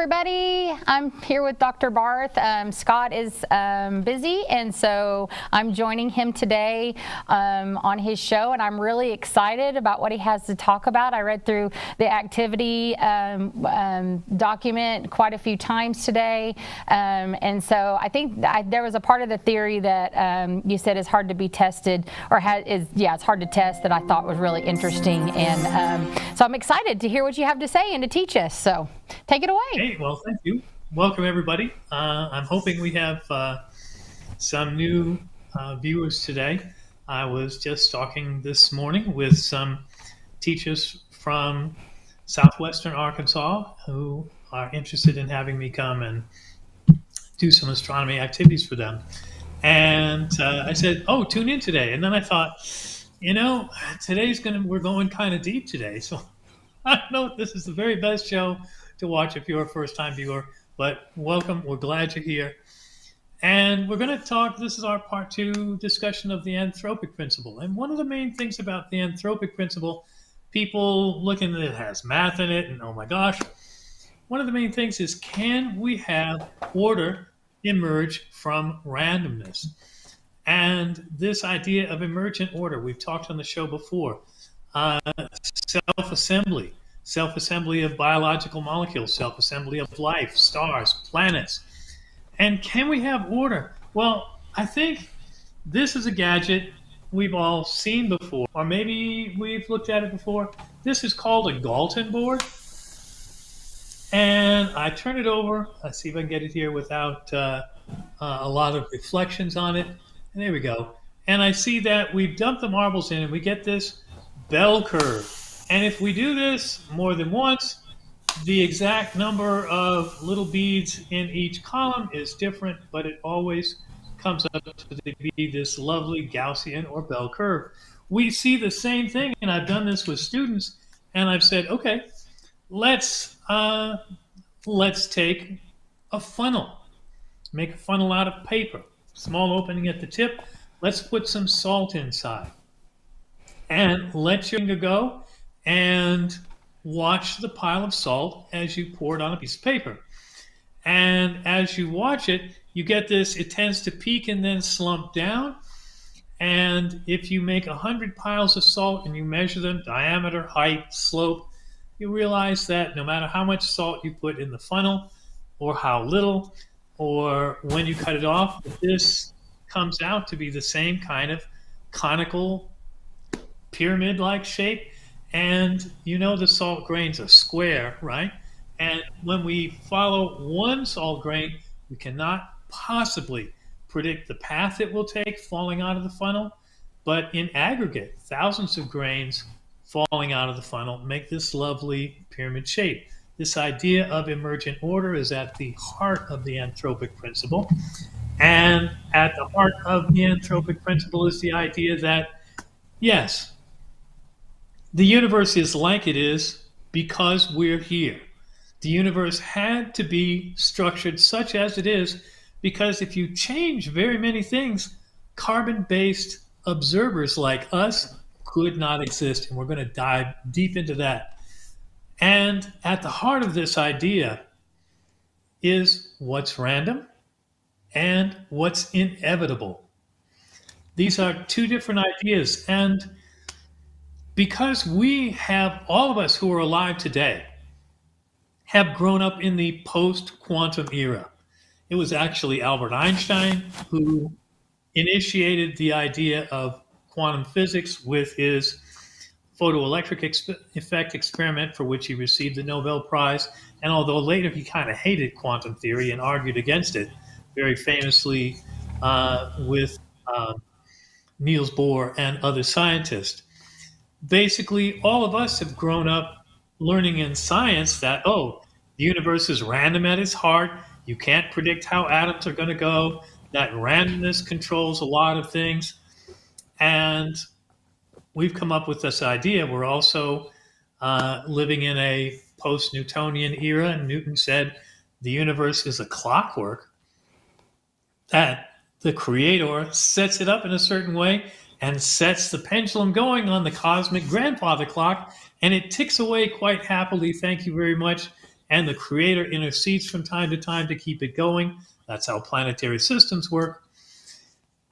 everybody. I'm here with Dr. Barth. Scott is busy, and so I'm joining him today on his show, and I'm really excited about what he has to talk about. I read through the activity document quite a few times today, and so I think there was a part of the theory that you said is hard to be tested, or it's hard to test, that I thought was really interesting, and so I'm excited to hear what you have to say and to teach us. So take it away. Hey, well, thank you. Welcome, everybody. I'm hoping we have some new viewers today. I was just talking this morning with some teachers from southwestern Arkansas who are interested in having me come and do some astronomy activities for them. And I said, oh, tune in today. And then I thought, we're going kind of deep today. So I don't know if this is the very best show to watch if you're a first-time viewer, but welcome. We're glad you're here. And we're going to talk, this is our part 2 discussion of the Anthropic Principle. And one of the main things about the Anthropic Principle, people looking at it has math in it, and oh my gosh, one of the main things is, can we have order emerge from randomness? And this idea of emergent order, we've talked on the show before, self-assembly of biological molecules, self-assembly of life, stars, planets. And can we have order? Well, I think this is a gadget we've all seen before, or maybe we've looked at it before. This is called a Galton Board. And I turn it over. Let's see if I can get it here without a lot of reflections on it. And there we go. And I see that we've dumped the marbles in and we get this bell curve. And if we do this more than once, the exact number of little beads in each column is different, but it always comes up to be this lovely Gaussian or bell curve. We see the same thing, and I've done this with students, and I've said, okay, let's take a funnel, make a funnel out of paper, small opening at the tip. Let's put some salt inside, and let your finger go and watch the pile of salt as you pour it on a piece of paper. And as you watch it, you get this, it tends to peak and then slump down. And if you make 100 piles of salt and you measure them, diameter, height, slope, you realize that no matter how much salt you put in the funnel, or how little, or when you cut it off, this comes out to be the same kind of conical pyramid-like shape. And the salt grains are square, right? And when we follow one salt grain, we cannot possibly predict the path it will take falling out of the funnel. But in aggregate, thousands of grains falling out of the funnel make this lovely pyramid shape. This idea of emergent order is at the heart of the Anthropic Principle. And at the heart of the Anthropic Principle is the idea that, yes, the universe is like it is because we're here. The universe had to be structured such as it is because if you change very many things, carbon-based observers like us could not exist, and we're going to dive deep into that. And at the heart of this idea is what's random and what's inevitable. These are two different ideas, and because all of us who are alive today have grown up in the post-quantum era. It was actually Albert Einstein who initiated the idea of quantum physics with his photoelectric effect experiment, for which he received the Nobel Prize. And although later he kind of hated quantum theory and argued against it, very famously with Niels Bohr and other scientists. Basically, all of us have grown up learning in science that, the universe is random at its heart. You can't predict how atoms are going to go. That randomness controls a lot of things. And we've come up with this idea. We're also living in a post-Newtonian era. And Newton said the universe is a clockwork that the creator sets it up in a certain way and sets the pendulum going on the cosmic grandfather clock, and it ticks away quite happily, thank you very much, and the creator intercedes from time to time to keep it going. That's how planetary systems work.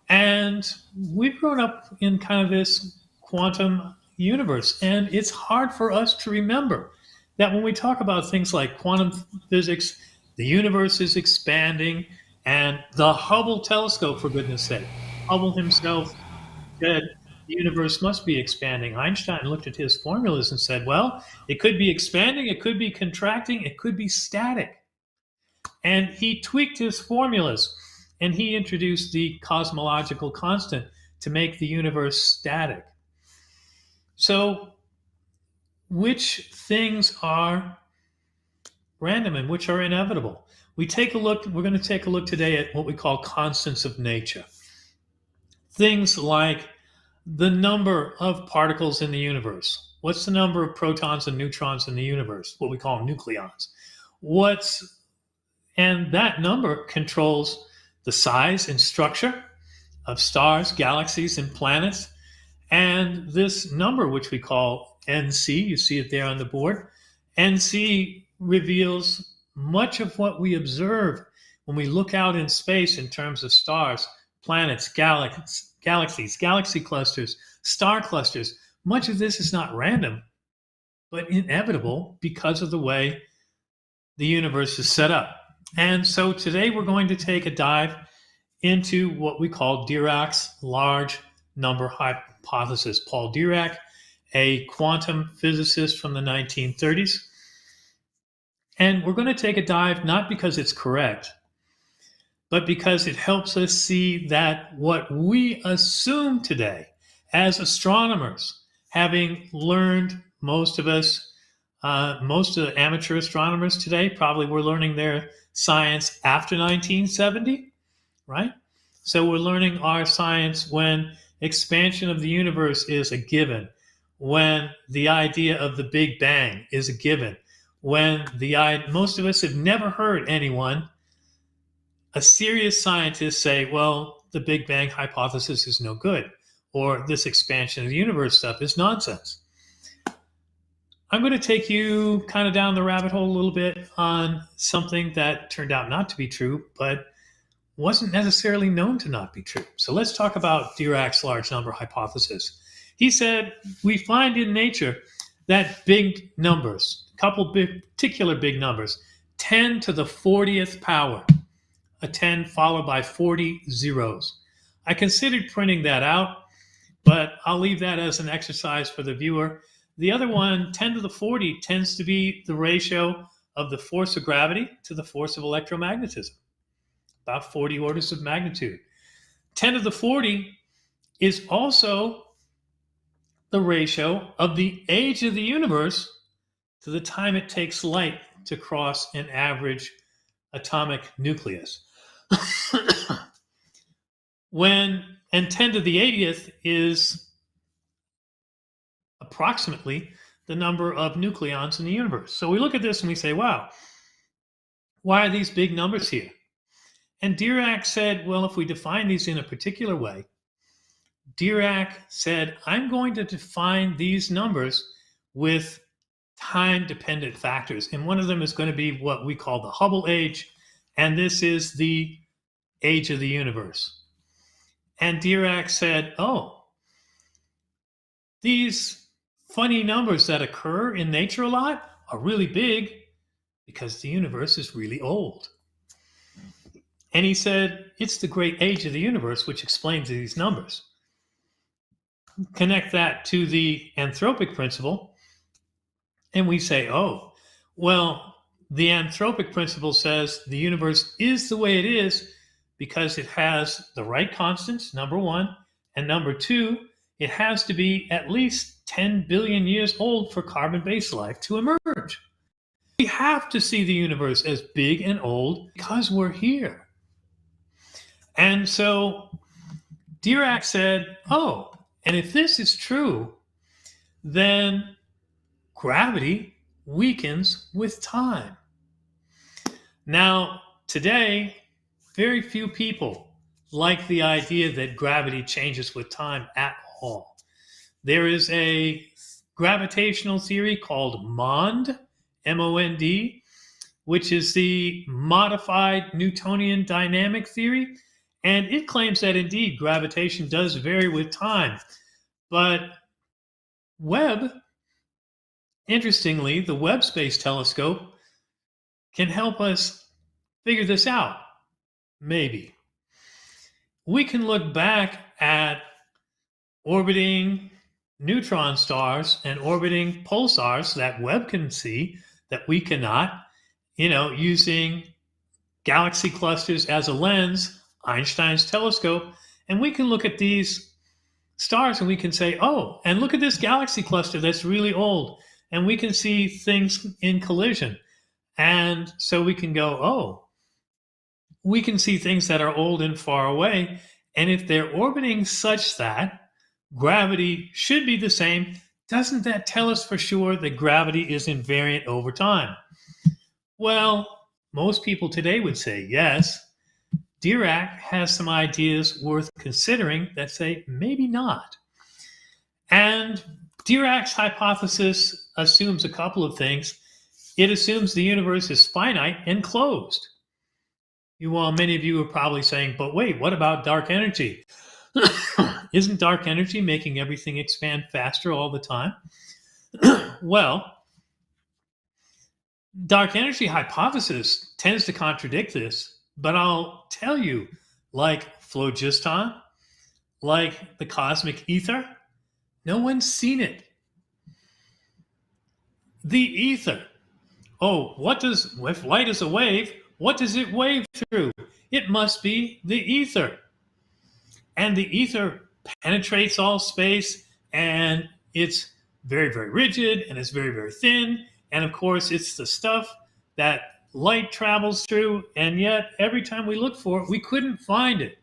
And we've grown up in kind of this quantum universe, and it's hard for us to remember that when we talk about things like quantum physics, the universe is expanding, and the Hubble telescope, for goodness sake, Hubble himself said the universe must be expanding. Einstein looked at his formulas and said, well, it could be expanding, it could be contracting, it could be static. And he tweaked his formulas, and he introduced the cosmological constant to make the universe static. So which things are random and which are inevitable? We're going to take a look today at what we call constants of nature. Things like the number of particles in the universe. What's the number of protons and neutrons in the universe? What we call nucleons. And that number controls the size and structure of stars, galaxies, and planets. And this number, which we call NC, you see it there on the board, NC reveals much of what we observe when we look out in space in terms of stars, planets, galaxies, galaxy clusters, star clusters. Much of this is not random, but inevitable because of the way the universe is set up. And so today we're going to take a dive into what we call Dirac's large number hypothesis. Paul Dirac, a quantum physicist from the 1930s. And we're going to take a dive not because it's correct, but because it helps us see that what we assume today as astronomers, having learned most of the amateur astronomers today probably were learning their science after 1970, right? So we're learning our science when expansion of the universe is a given, when the idea of the Big Bang is a given, when most of us have never heard anyone, a serious scientist, say, well, the Big Bang hypothesis is no good, or this expansion of the universe stuff is nonsense. I'm going to take you kind of down the rabbit hole a little bit on something that turned out not to be true, but wasn't necessarily known to not be true. So let's talk about Dirac's large number hypothesis. He said, we find in nature that big numbers, particular big numbers, 10 to the 40th power, a 10 followed by 40 zeros. I considered printing that out, but I'll leave that as an exercise for the viewer. The other one, 10 to the 40, tends to be the ratio of the force of gravity to the force of electromagnetism, about 40 orders of magnitude. 10 to the 40 is also the ratio of the age of the universe to the time it takes light to cross an average atomic nucleus. And 10 to the 80th is approximately the number of nucleons in the universe. So we look at this and we say, wow, why are these big numbers here? And Dirac said, well, if we define these in a particular way, Dirac said, I'm going to define these numbers with time-dependent factors. And one of them is going to be what we call the Hubble age, and this is the age of the universe. And Dirac said, oh, these funny numbers that occur in nature a lot are really big because the universe is really old. And he said, it's the great age of the universe which explains these numbers. Connect that to the Anthropic Principle, and we say, oh, well, the Anthropic Principle says the universe is the way it is because it has the right constants, number one, and number two, it has to be at least 10 billion years old for carbon-based life to emerge. We have to see the universe as big and old because we're here. And so Dirac said, oh, and if this is true, then gravity weakens with time. Now, today, very few people like the idea that gravity changes with time at all. There is a gravitational theory called MOND, M-O-N-D, which is the modified Newtonian dynamic theory. And it claims that indeed gravitation does vary with time. But Webb, interestingly, the Webb Space Telescope can help us figure this out, maybe. We can look back at orbiting neutron stars and orbiting pulsars that Webb can see that we cannot, using galaxy clusters as a lens, Einstein's telescope, and we can look at these stars and we can say, oh, and look at this galaxy cluster that's really old, and we can see things in collision. And so we can go, oh, we can see things that are old and far away, and if they're orbiting such that gravity should be the same, doesn't that tell us for sure that gravity is invariant over time? Well, most people today would say yes. Dirac has some ideas worth considering that say maybe not. And Dirac's hypothesis assumes a couple of things. It assumes the universe is finite and closed. Many of you are probably saying, but wait, what about dark energy? Isn't dark energy making everything expand faster all the time? Well, dark energy hypothesis tends to contradict this, but I'll tell you, like phlogiston, like the cosmic ether, no one's seen it. The ether. Oh, if light is a wave, what does it wave through? It must be the ether. And the ether penetrates all space, and it's very, very rigid, and it's very, very thin. And of course, it's the stuff that light travels through, and yet every time we look for it, we couldn't find it.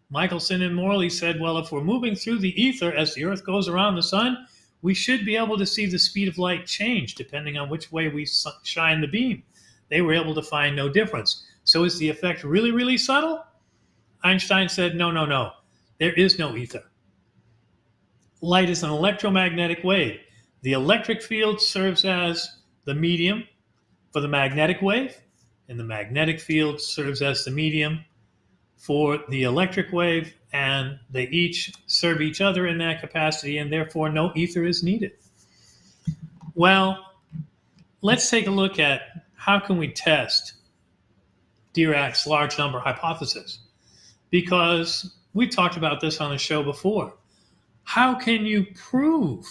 Michelson and Morley said, well, if we're moving through the ether as the Earth goes around the sun, we should be able to see the speed of light change depending on which way we shine the beam. They were able to find no difference. So is the effect really, really subtle? Einstein said, no. There is no ether. Light is an electromagnetic wave. The electric field serves as the medium for the magnetic wave, and the magnetic field serves as the medium for the electric wave, and they each serve each other in that capacity, and therefore no ether is needed. Well, let's take a look at how can we test Dirac's large number hypothesis, because we've talked about this on the show before. How can you prove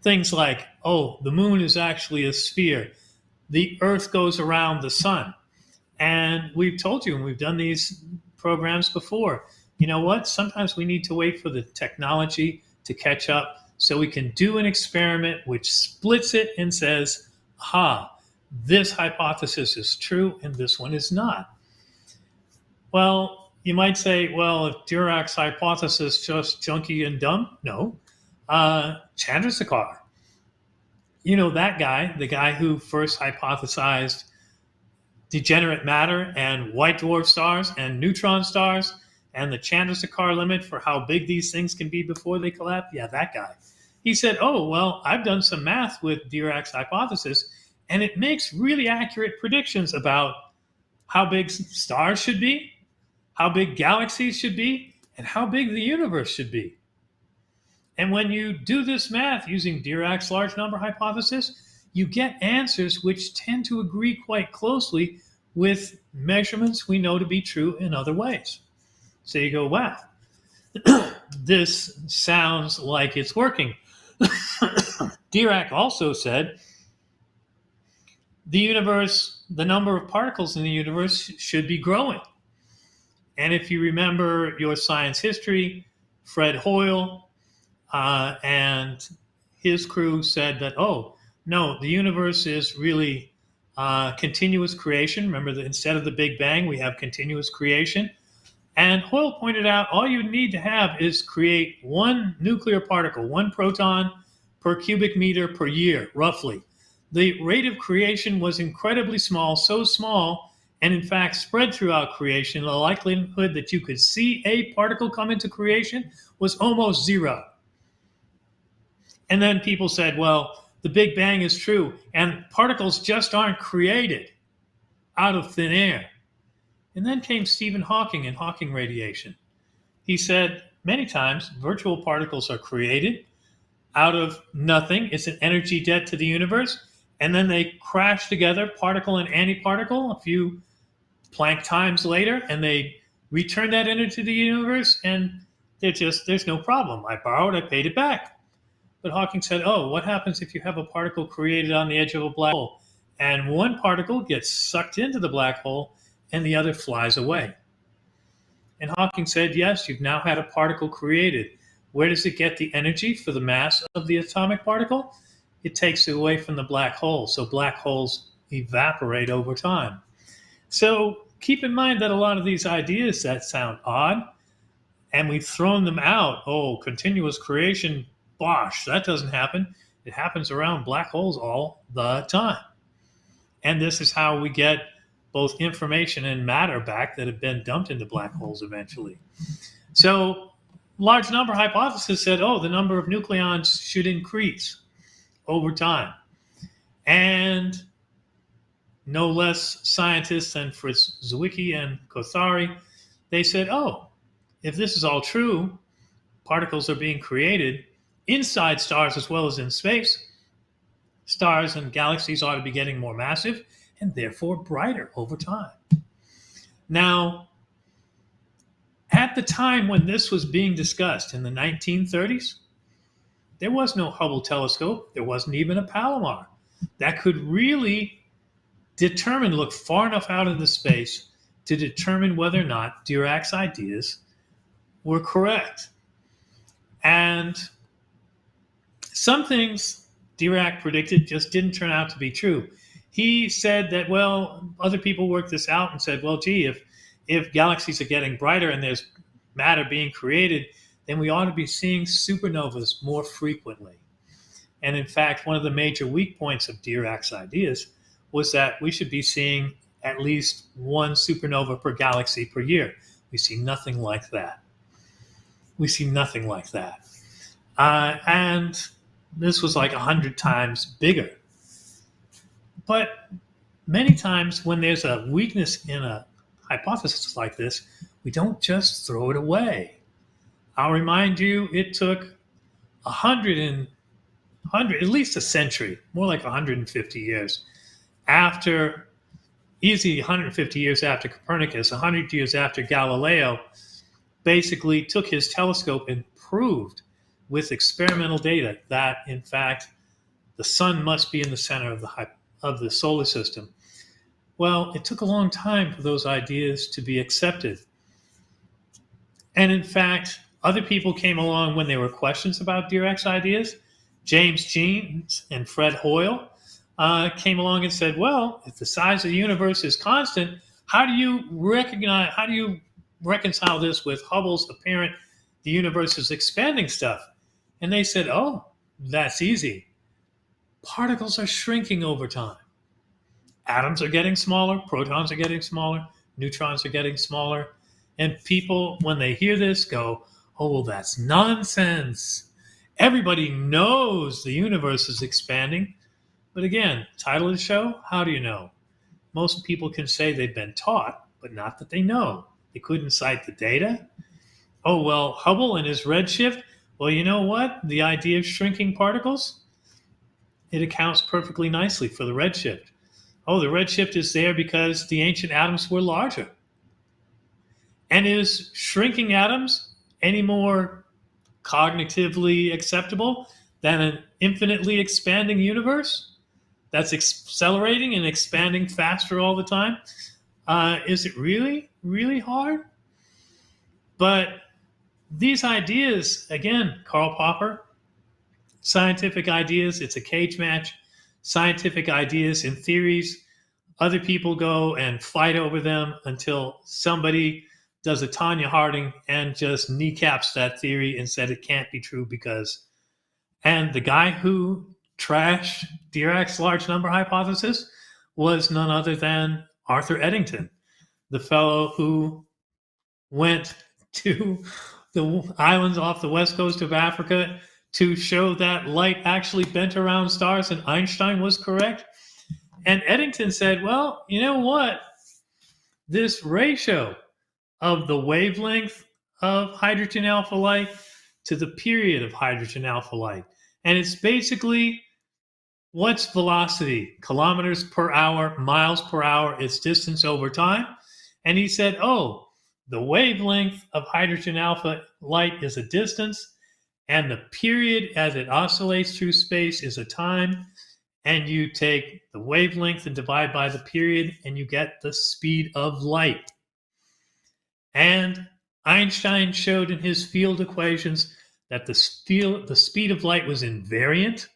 things like, oh, the moon is actually a sphere, the Earth goes around the sun? And we've told you, and we've done these programs before, you know what? Sometimes we need to wait for the technology to catch up so we can do an experiment which splits it and says, aha, this hypothesis is true and this one is not. Well, you might say, well, if Dirac's hypothesis is just junky and dumb, no. Chandrasekhar, that guy, the guy who first hypothesized degenerate matter and white dwarf stars and neutron stars and the Chandrasekhar limit for how big these things can be before they collapse. Yeah, that guy. He said, oh, well, I've done some math with Dirac's hypothesis, and it makes really accurate predictions about how big stars should be, how big galaxies should be, and how big the universe should be. And when you do this math using Dirac's large number hypothesis, you get answers which tend to agree quite closely with measurements we know to be true in other ways. So you go, wow, this sounds like it's working. Dirac also said the universe, the number of particles in the universe should be growing. And if you remember your science history, Fred Hoyle and his crew said that, oh, no, the universe is really continuous creation. Remember that instead of the Big Bang, we have continuous creation. And Hoyle pointed out all you need to have is create one nuclear particle, one proton per cubic meter per year, roughly. The rate of creation was incredibly small, so small, and in fact spread throughout creation. The likelihood that you could see a particle come into creation was almost zero. And then people said, well, the Big Bang is true, and particles just aren't created out of thin air. And then came Stephen Hawking and Hawking radiation. He said many times virtual particles are created out of nothing. It's an energy debt to the universe. And then they crash together, particle and antiparticle, a few Planck times later, and they return that energy to the universe, and there's no problem. I borrowed, I paid it back. But Hawking said, oh, what happens if you have a particle created on the edge of a black hole, and one particle gets sucked into the black hole, and the other flies away? And Hawking said, yes, you've now had a particle created. Where does it get the energy for the mass of the atomic particle? It takes it away from the black hole. So black holes evaporate over time. So keep in mind that a lot of these ideas that sound odd, and we've thrown them out. Oh, continuous creation, bosh, that doesn't happen. It happens around black holes all the time. And this is how we get both information and matter back that have been dumped into black holes eventually. So large number hypothesis said, oh, the number of nucleons should increase over time. And no less scientists than Fritz Zwicky and Kothari, they said, oh, if this is all true, particles are being created inside stars as well as in space. Stars and galaxies ought to be getting more massive and therefore brighter over time. Now, at the time when this was being discussed in the 1930s, there was no Hubble telescope. There wasn't even a Palomar that could really look far enough out into space to determine whether or not Dirac's ideas were correct. And some things Dirac predicted just didn't turn out to be true. He said that, well, other people worked this out and said, well, gee, if galaxies are getting brighter and there's matter being created, then we ought to be seeing supernovas more frequently. And in fact, one of the major weak points of Dirac's ideas was that we should be seeing at least one supernova per galaxy per year. We see nothing like that. And this was like 100 times bigger. But many times when there's a weakness in a hypothesis like this, we don't just throw it away. I'll remind you, it took at least a century, more like 150 years, easy 150 years after Copernicus, 100 years after Galileo basically took his telescope and proved with experimental data that, in fact, the sun must be in the center of the solar system. Well, it took a long time for those ideas to be accepted. And in fact, other people came along when there were questions about Dirac's ideas. James Jeans and Fred Hoyle came along and said, well, if the size of the universe is constant, how do you reconcile this with Hubble's apparent the universe is expanding stuff? And they said, oh, that's easy. Particles are shrinking over time. Atoms are getting smaller, protons are getting smaller, neutrons are getting smaller. And people, when they hear this, go, oh, well, that's nonsense. Everybody knows the universe is expanding. But again, title of the show, how do you know? Most people can say they've been taught, but not that they know. They couldn't cite the data. Oh, well, Hubble and his redshift, well, you know what? The idea of shrinking particles, it accounts perfectly nicely for the redshift. Oh, the redshift is there because the ancient atoms were larger. And is shrinking atoms any more cognitively acceptable than an infinitely expanding universe that's accelerating and expanding faster all the time? Is it really, really hard? But these ideas, again, Karl Popper, scientific ideas, it's a cage match. Scientific ideas and theories, other people go and fight over them until somebody does a Tanya Harding and just kneecaps that theory and said it can't be true because. And the guy who trashed Dirac's large number hypothesis was none other than Arthur Eddington, the fellow who went to the islands off the west coast of Africa to show that light actually bent around stars and Einstein was correct. And Eddington said, well, you know what? This ratio of the wavelength of hydrogen alpha light to the period of hydrogen alpha light. And it's basically what's velocity? Kilometers per hour, miles per hour, its distance over time. And he said, oh, the wavelength of hydrogen alpha light is a distance, and the period as it oscillates through space is a time. And you take the wavelength and divide by the period, and you get the speed of light. And Einstein showed in his field equations that the speed of light was invariant,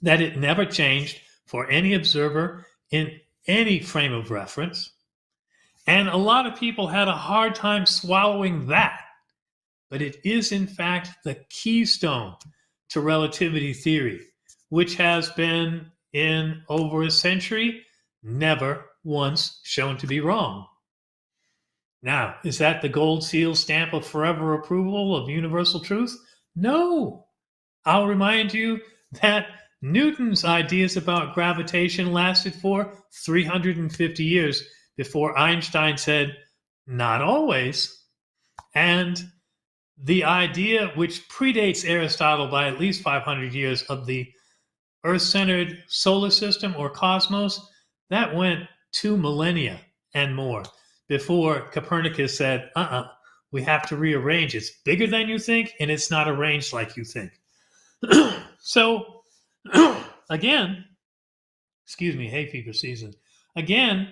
that it never changed for any observer in any frame of reference. And a lot of people had a hard time swallowing that. But it is, in fact, the keystone to relativity theory, which has been, in over a century, never once shown to be wrong. Now, is that the gold seal stamp of forever approval of universal truth? No. I'll remind you that Newton's ideas about gravitation lasted for 350 years before Einstein said, not always. And the idea, which predates Aristotle by at least 500 years, of the Earth-centered solar system or cosmos, that went 2 millennia and more before Copernicus said, we have to rearrange. It's bigger than you think, and it's not arranged like you think. So, again, excuse me, hay fever season. Again,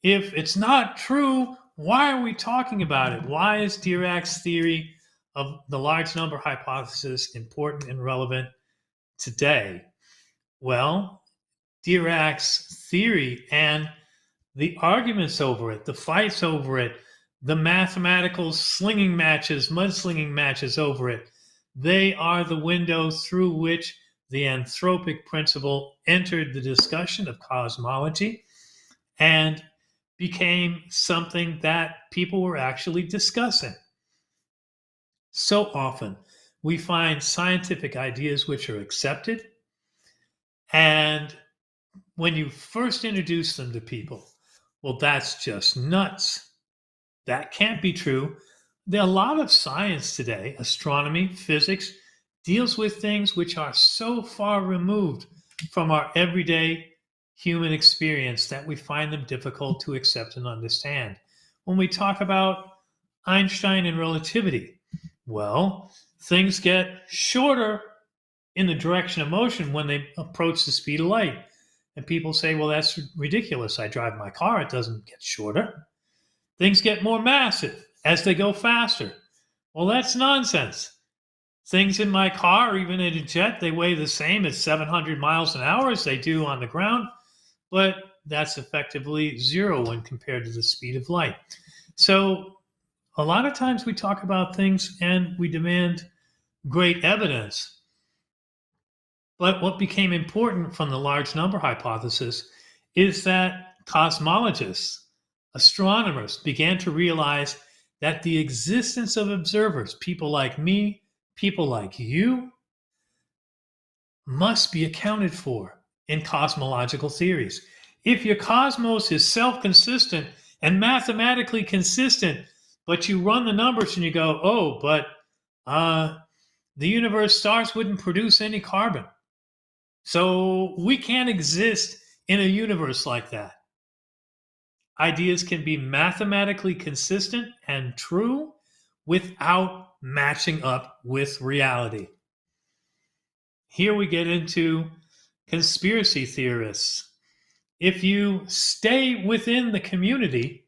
if it's not true, why are we talking about it? Why is Dirac's theory of the large number hypothesis important and relevant today? Well, Dirac's theory and the arguments over it, the fights over it, the mathematical slinging matches, mudslinging matches over it, they are the window through which the Anthropic Principle entered the discussion of cosmology and became something that people were actually discussing. So often we find scientific ideas which are accepted, and when you first introduce them to people, well, that's just nuts. That can't be true. There are a lot of science today, astronomy, physics, deals with things which are so far removed from our everyday human experience that we find them difficult to accept and understand. When we talk about Einstein and relativity, well, things get shorter in the direction of motion when they approach the speed of light. And people say, well, that's ridiculous. I drive my car, it doesn't get shorter. Things get more massive as they go faster. Well, that's nonsense. Things in my car, even in a jet, they weigh the same at 700 miles an hour as they do on the ground, but that's effectively zero when compared to the speed of light. So a lot of times we talk about things and we demand great evidence. But what became important from the large number hypothesis is that cosmologists, astronomers, began to realize that the existence of observers, people like me, people like you, must be accounted for in cosmological theories. If your cosmos is self-consistent and mathematically consistent, but you run the numbers and you go, oh, but the universe, stars wouldn't produce any carbon. So we can't exist in a universe like that. Ideas can be mathematically consistent and true without matching up with reality. Here we get into conspiracy theorists. If you stay within the community,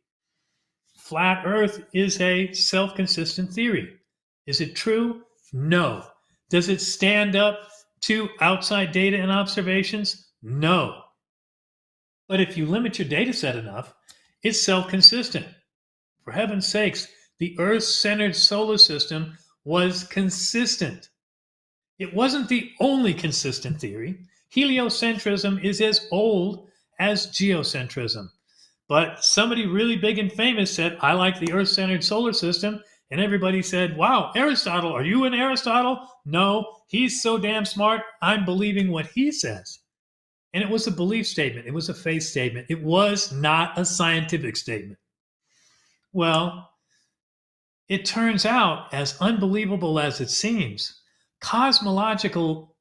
flat Earth is a self-consistent theory. Is it true? No. Does it stand up to outside data and observations? No. But if you limit your data set enough, it's self-consistent. For heaven's sakes, the Earth-centered solar system was consistent. It wasn't the only consistent theory. Heliocentrism is as old as geocentrism. But somebody really big and famous said, I like the Earth-centered solar system, And everybody said, wow, Aristotle, are you an Aristotle? No, he's so damn smart, I'm believing what he says. And it was a belief statement. It was a faith statement. It was not a scientific statement. Well, it turns out, as unbelievable as it seems, cosmological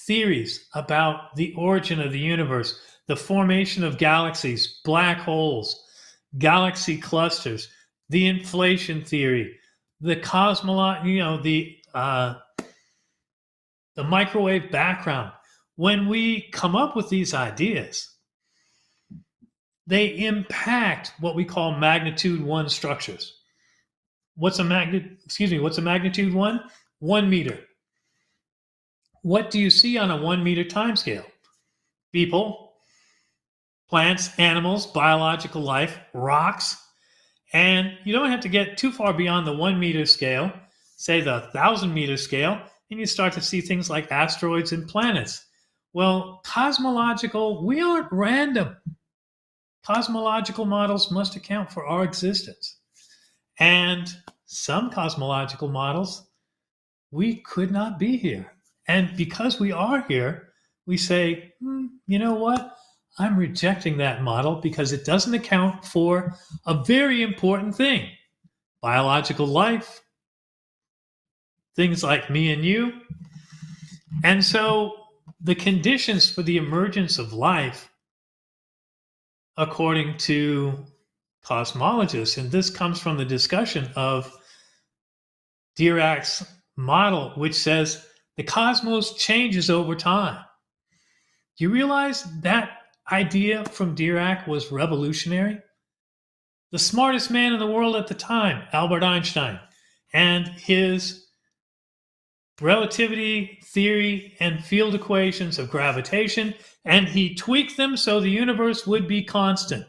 theories about the origin of the universe, the formation of galaxies, black holes, galaxy clusters, the inflation theory, the the microwave background. When we come up with these ideas, they impact what we call magnitude 1 structures. What's a magnitude 1? 1 meter. What do you see on a 1 meter time scale? People, plants, animals, biological life, rocks. And you don't have to get too far beyond the 1 meter scale, say the 1,000 meter scale, and you start to see things like asteroids and planets. Well, we aren't random. Cosmological models must account for our existence. And some cosmological models, we could not be here. And because we are here, we say, you know what? I'm rejecting that model because it doesn't account for a very important thing. Biological life, things like me and you. And so the conditions for the emergence of life, according to cosmologists, and this comes from the discussion of Dirac's model, which says the cosmos changes over time. Do you realize that idea from Dirac was revolutionary? The smartest man in the world at the time, Albert Einstein, and his relativity theory and field equations of gravitation, and he tweaked them so the universe would be constant.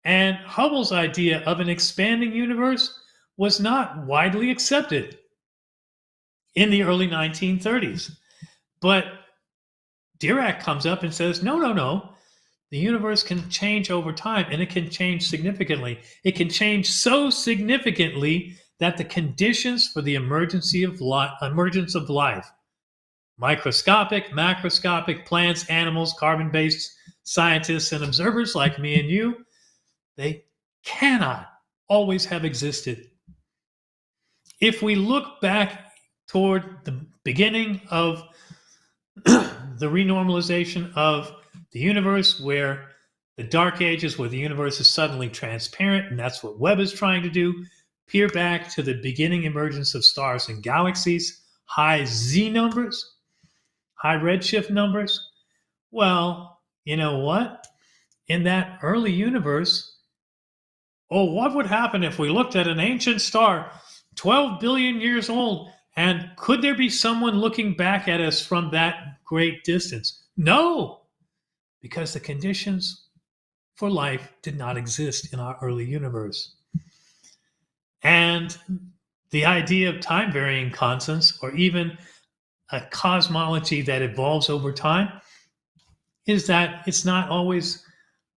And Hubble's idea of an expanding universe was not widely accepted in the early 1930s. But Dirac comes up and says, no. The universe can change over time, and it can change significantly. It can change so significantly that the conditions for the emergence of life, microscopic, macroscopic, plants, animals, carbon-based scientists, and observers like me and you, they cannot always have existed. If we look back toward the beginning of the renormalization of the universe, where the dark ages, where the universe is suddenly transparent, and that's what Webb is trying to do, peer back to the beginning emergence of stars and galaxies, high Z numbers, high redshift numbers. Well, you know what? In that early universe, what would happen if we looked at an ancient star 12 billion years old, and could there be someone looking back at us from that great distance? No, because the conditions for life did not exist in our early universe. And the idea of time-varying constants, or even a cosmology that evolves over time, is that it's not always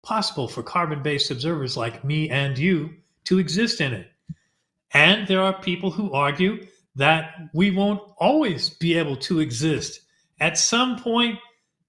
possible for carbon-based observers like me and you to exist in it. And there are people who argue that we won't always be able to exist. At some point,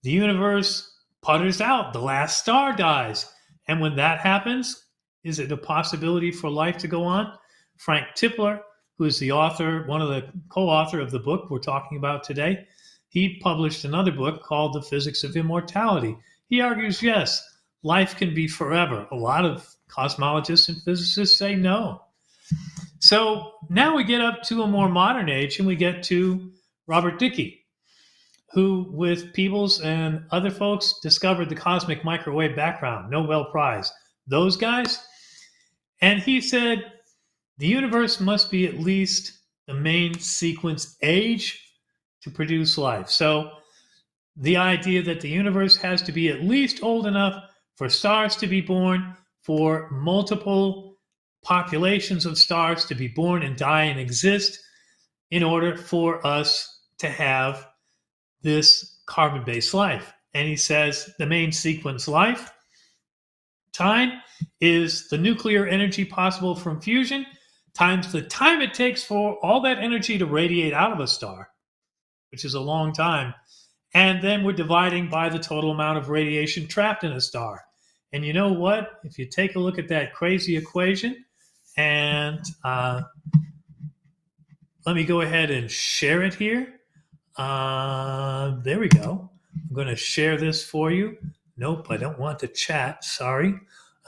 the universe putters out, the last star dies. And when that happens, is it a possibility for life to go on? Frank Tipler, who is the author, one of the co-author of the book we're talking about today, he published another book called The Physics of Immortality. He argues, yes, life can be forever. A lot of cosmologists and physicists say no. So now we get up to a more modern age, and we get to Robert Dicke, who, with Peebles and other folks, discovered the cosmic microwave background, Nobel Prize. Those guys. And he said, the universe must be at least the main sequence age to produce life. So the idea that the universe has to be at least old enough for stars to be born, for multiple populations of stars to be born and die and exist, in order for us to have this carbon-based life. And he says the main sequence life time is the nuclear energy possible from fusion times the time it takes for all that energy to radiate out of a star, which is a long time. And then we're dividing by the total amount of radiation trapped in a star. And you know what? If you take a look at that crazy equation, and let me go ahead and share it here. There we go. I'm going to share this for you. Nope, I don't want to chat. Sorry.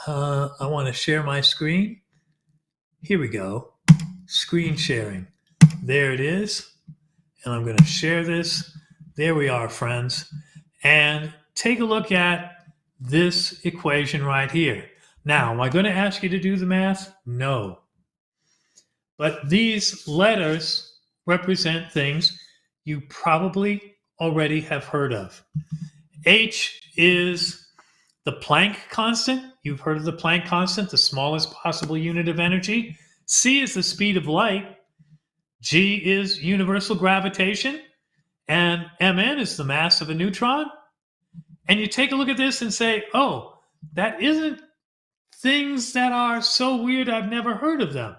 I want to share my screen. Here we go. Screen sharing. There it is. And I'm going to share this. There we are, friends. And take a look at this equation right here. Now, am I going to ask you to do the math? No. But these letters represent things you probably already have heard of. H is the Planck Constant. You've heard of the Planck Constant, the smallest possible unit of energy. C is the speed of light. G is universal gravitation. And Mn is the mass of a neutron. And you take a look at this and say, oh, that isn't things that are so weird I've never heard of them.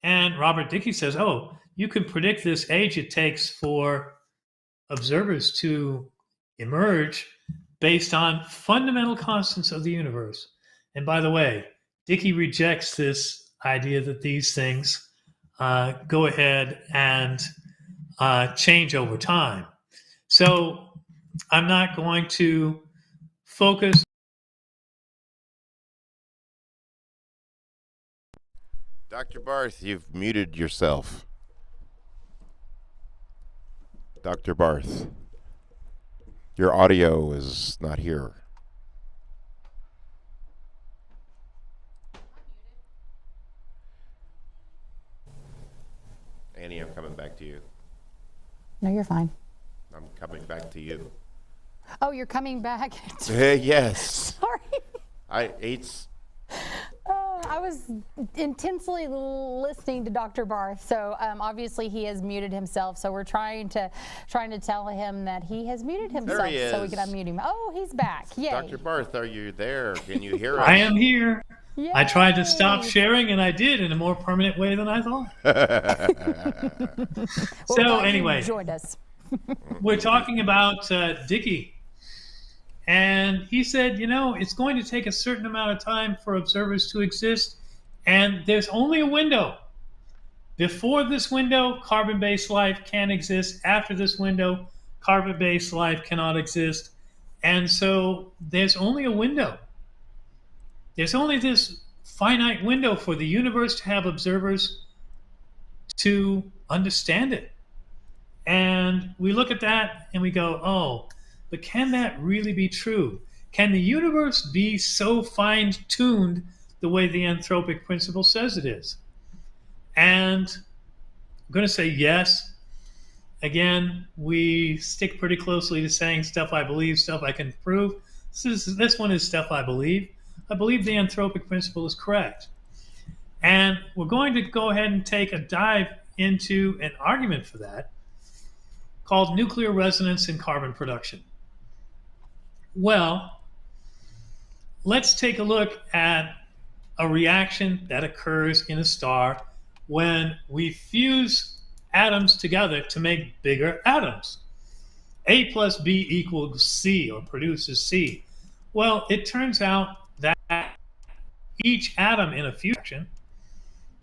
And Robert Dicke says, oh, you can predict this age it takes for observers to emerge based on fundamental constants of the universe. And by the way, Dicke rejects this idea that these things go ahead and change over time. So I'm not going to focus. Dr. Barth, you've muted yourself. Dr. Barth, your audio is not here. Annie, I'm coming back to you. No, you're fine. I'm coming back to you. Oh, you're coming back? Yes. Sorry. I was intensely listening to Dr. Barth, so obviously he has muted himself. So we're trying to tell him that he has muted himself, there he is. So we can unmute him. Oh, he's back! Yay! Dr. Barth, are you there? Can you hear us? I am here. Yay. I tried to stop sharing, and I did in a more permanent way than I thought. So anyway, joined us. We're talking about Dicke. And he said, you know, it's going to take a certain amount of time for observers to exist, and there's only a window. Before this window, carbon-based life can exist. After this window, carbon-based life cannot exist. And so there's only a window. There's only this finite window for the universe to have observers to understand it. And we look at that and we go, oh, but can that really be true? Can the universe be so fine-tuned the way the Anthropic Principle says it is? And I'm going to say yes. Again, we stick pretty closely to saying stuff I believe, stuff I can prove. This one is stuff I believe. I believe the Anthropic Principle is correct. And we're going to go ahead and take a dive into an argument for that called nuclear resonance in carbon production. Well, let's take a look at a reaction that occurs in a star when we fuse atoms together to make bigger atoms. A plus B equals C, or produces C. Well, it turns out that each atom in a fusion reaction,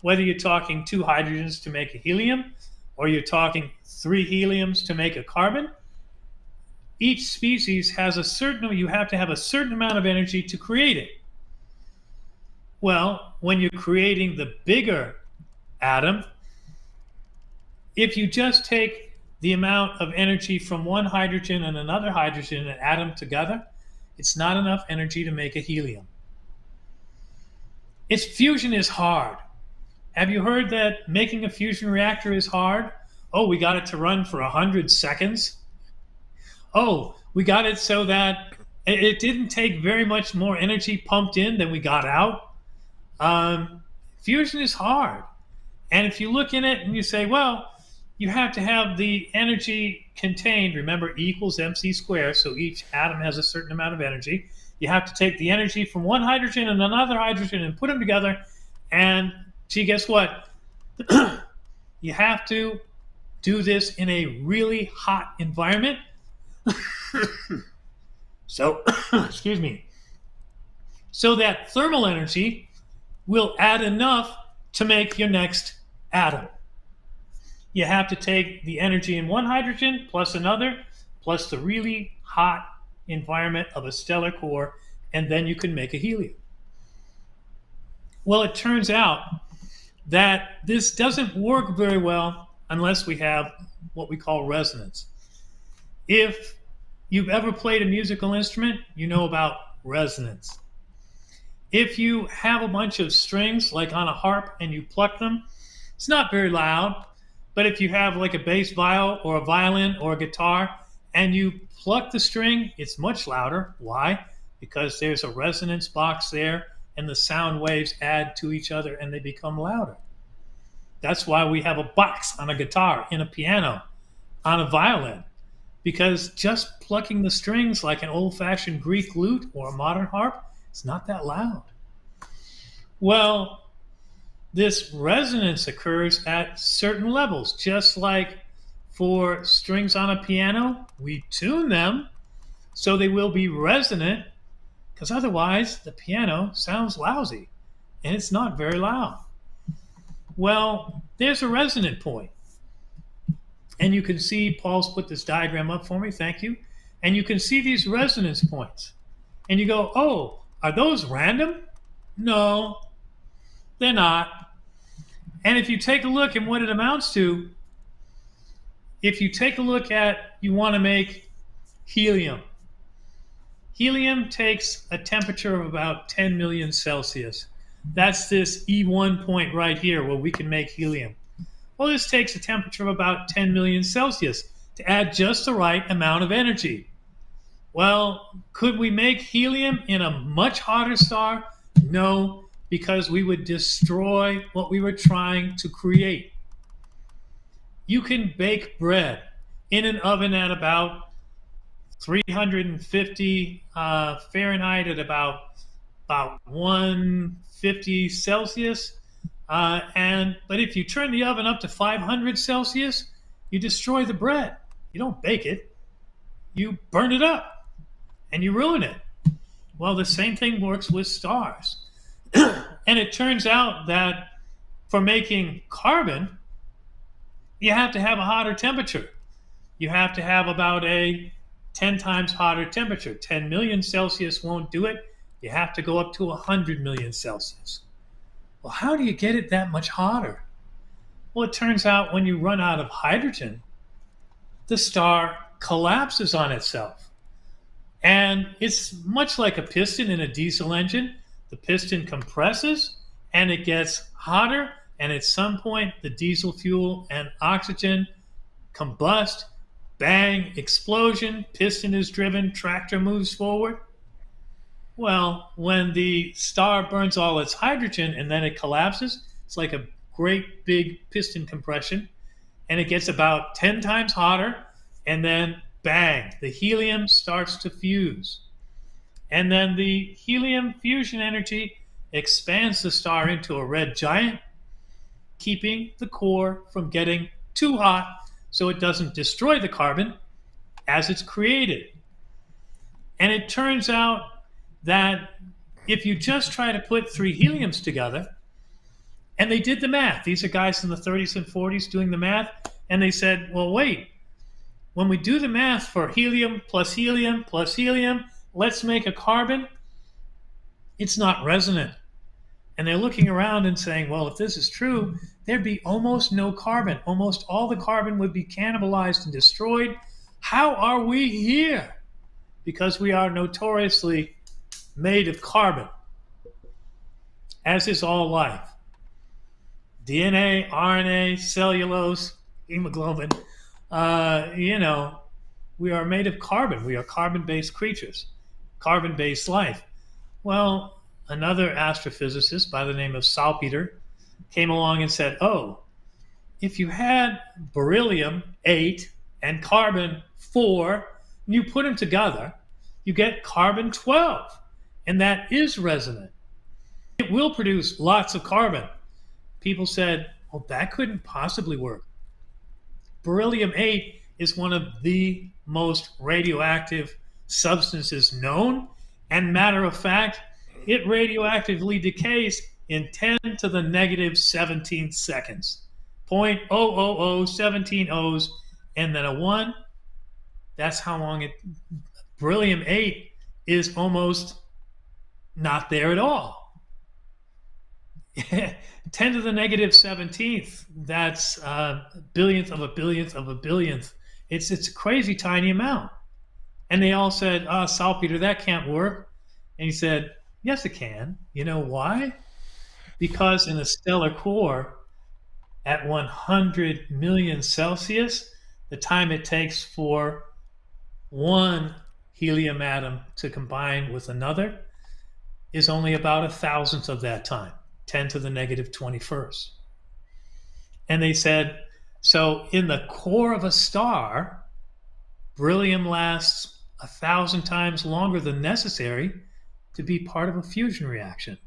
whether you're talking 2 hydrogens to make a helium, or you're talking 3 heliums to make a carbon, each species has you have to have a certain amount of energy to create it. Well, when you're creating the bigger atom, if you just take the amount of energy from one hydrogen and another hydrogen and atom together, it's not enough energy to make a helium. Fusion is hard. Have you heard that making a fusion reactor is hard? Oh, we got it to run for 100 seconds. Oh, we got it so that it didn't take very much more energy pumped in than we got out. Fusion is hard. And if you look in it and you say, well, you have to have the energy contained. Remember, E equals mc squared, so each atom has a certain amount of energy. You have to take the energy from one hydrogen and another hydrogen and put them together. And gee, guess what? You have to do this in a really hot environment. So, excuse me. So that thermal energy will add enough to make your next atom. You have to take the energy in one hydrogen plus another, plus the really hot environment of a stellar core, and then you can make a helium. Well, it turns out that this doesn't work very well unless we have what we call resonance. If you've ever played a musical instrument, you know about resonance. If you have a bunch of strings, like on a harp, and you pluck them, it's not very loud. But if you have like a bass viol or a violin or a guitar, and you pluck the string, it's much louder. Why? Because there's a resonance box there, and the sound waves add to each other, and they become louder. That's why we have a box on a guitar, in a piano, on a violin. Because just plucking the strings like an old-fashioned Greek lute or a modern harp, it's not that loud. Well, this resonance occurs at certain levels. Just like for strings on a piano, we tune them so they will be resonant, because otherwise the piano sounds lousy and it's not very loud. Well, there's a resonant point. And you can see, Paul's put this diagram up for me, thank you. And you can see these resonance points. And you go, oh, are those random? No, they're not. And if you take a look at what it amounts to, if you take a look at, you want to make helium. Helium takes a temperature of about 10 million Celsius. That's this E1 point right here where we can make helium. Well, this takes a temperature of about 10 million Celsius to add just the right amount of energy. Well, could we make helium in a much hotter star? No, because we would destroy what we were trying to create. You can bake bread in an oven at about 350 Fahrenheit at about 150 Celsius. But if you turn the oven up to 500 Celsius, you destroy the bread. You don't bake it. You burn it up and you ruin it. Well, the same thing works with stars. And it turns out that for making carbon, you have to have a hotter temperature. You have to have about a 10 times hotter temperature. 10 million Celsius won't do it. You have to go up to 100 million Celsius. Well, how do you get it that much hotter? Well, it turns out when you run out of hydrogen, the star collapses on itself. And it's much like a piston in a diesel engine. The piston compresses and it gets hotter, and at some point the diesel fuel and oxygen combust, bang, explosion, piston is driven, tractor moves forward. Well, when the star burns all its hydrogen and then it collapses, it's like a great big piston compression, and it gets about 10 times hotter, and then bang, the helium starts to fuse. And then the helium fusion energy expands the star into a red giant, keeping the core from getting too hot so it doesn't destroy the carbon as it's created. And it turns out that if you just try to put three heliums together, and they did the math. These are guys in the 30s and 40s doing the math, and they said, well, wait, when we do the math for helium plus helium plus helium, let's make a carbon, it's not resonant. And they're looking around and saying, well, if this is true, there'd be almost no carbon. Almost all the carbon would be cannibalized and destroyed. How are we here? Because we are notoriously made of carbon, as is all life. DNA, RNA, cellulose, hemoglobin, we are made of carbon. We are carbon-based creatures, carbon-based life. Well, another astrophysicist by the name of Salpeter came along and said, oh, if you had beryllium-8 and carbon-4, and you put them together, you get carbon-12. and that is resonant. It will produce lots of carbon. People said, well, that couldn't possibly work. Beryllium-8 is one of the most radioactive substances known, and matter of fact, it radioactively decays in 10 to the negative 17 seconds. 0.000, 17 O's, and then a 1. That's how long beryllium-8 is almost not there at all. 10 to the negative 17th, that's a billionth of a billionth of a billionth. It's a crazy tiny amount. And they all said, saltpeter, that can't work. And he said, yes, it can. You know why? Because in a stellar core, at 100 million Celsius, the time it takes for one helium atom to combine with another is only about 1,000th of that time, 10 to the negative 21st. And they said, so in the core of a star, beryllium lasts 1,000 times longer than necessary to be part of a fusion reaction.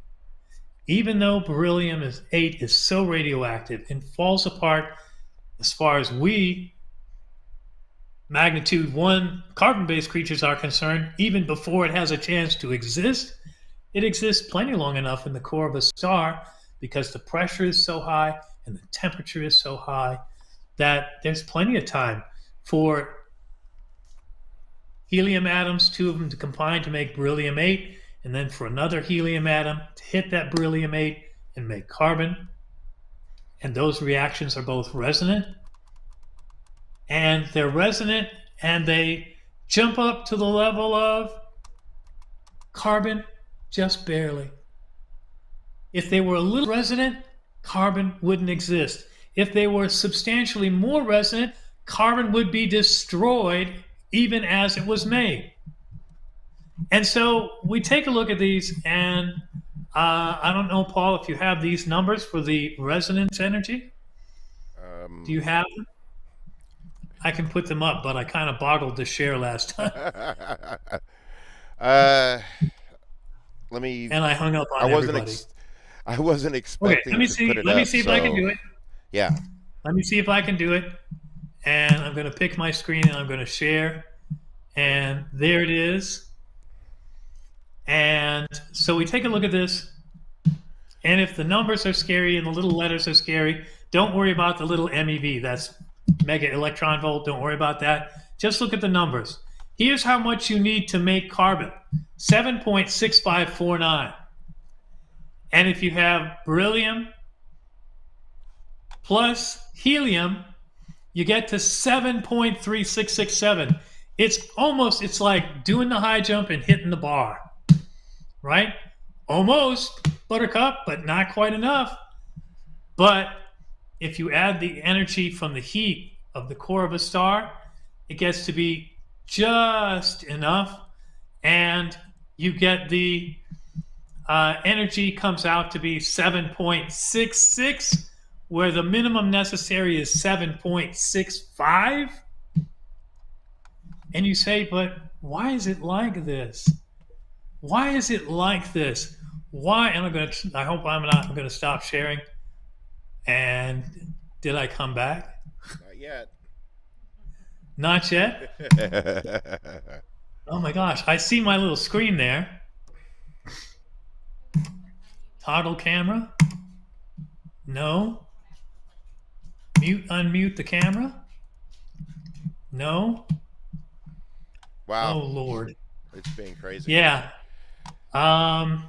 Even though beryllium-8 is so radioactive and falls apart as far as we, magnitude 1 carbon-based creatures are concerned, even before it has a chance to exist, it exists plenty long enough in the core of a star because the pressure is so high and the temperature is so high that there's plenty of time for helium atoms, 2 of them to combine to make beryllium-8, and then for another helium atom to hit that beryllium-8 and make carbon. And those reactions are both resonant. And they're resonant and they jump up to the level of carbon just barely. If they were a little resonant, carbon wouldn't exist. If they were substantially more resonant, carbon would be destroyed even as it was made. And so we take a look at these, and I don't know, Paul, if you have these numbers for the resonance energy. Do you have them? I can put them up, but I kind of boggled the share last time. Let me. And I hung up on everybody. I wasn't expecting. Okay, let me see if I can do it. Yeah. Let me see if I can do it. And I'm going to pick my screen and I'm going to share. And there it is. And so we take a look at this. And if the numbers are scary and the little letters are scary, don't worry about the little MeV. That's mega electron volt. Don't worry about that. Just look at the numbers. Here's how much you need to make carbon. 7.6549. And if you have beryllium plus helium, you get to 7.3667. It's like doing the high jump and hitting the bar, right? Almost, buttercup, but not quite enough. But if you add the energy from the heat of the core of a star, it gets to be just enough, and you get the energy comes out to be 7.66, where the minimum necessary is 7.65. And you say, but why is it like this? Why is it like this? Why? And I hope I'm not going to stop sharing. And did I come back? Not yet. Not yet? Oh my gosh, I see my little screen there. Toggle camera? No. Unmute the camera? No. Wow. Oh Lord. It's being crazy. Yeah. Hang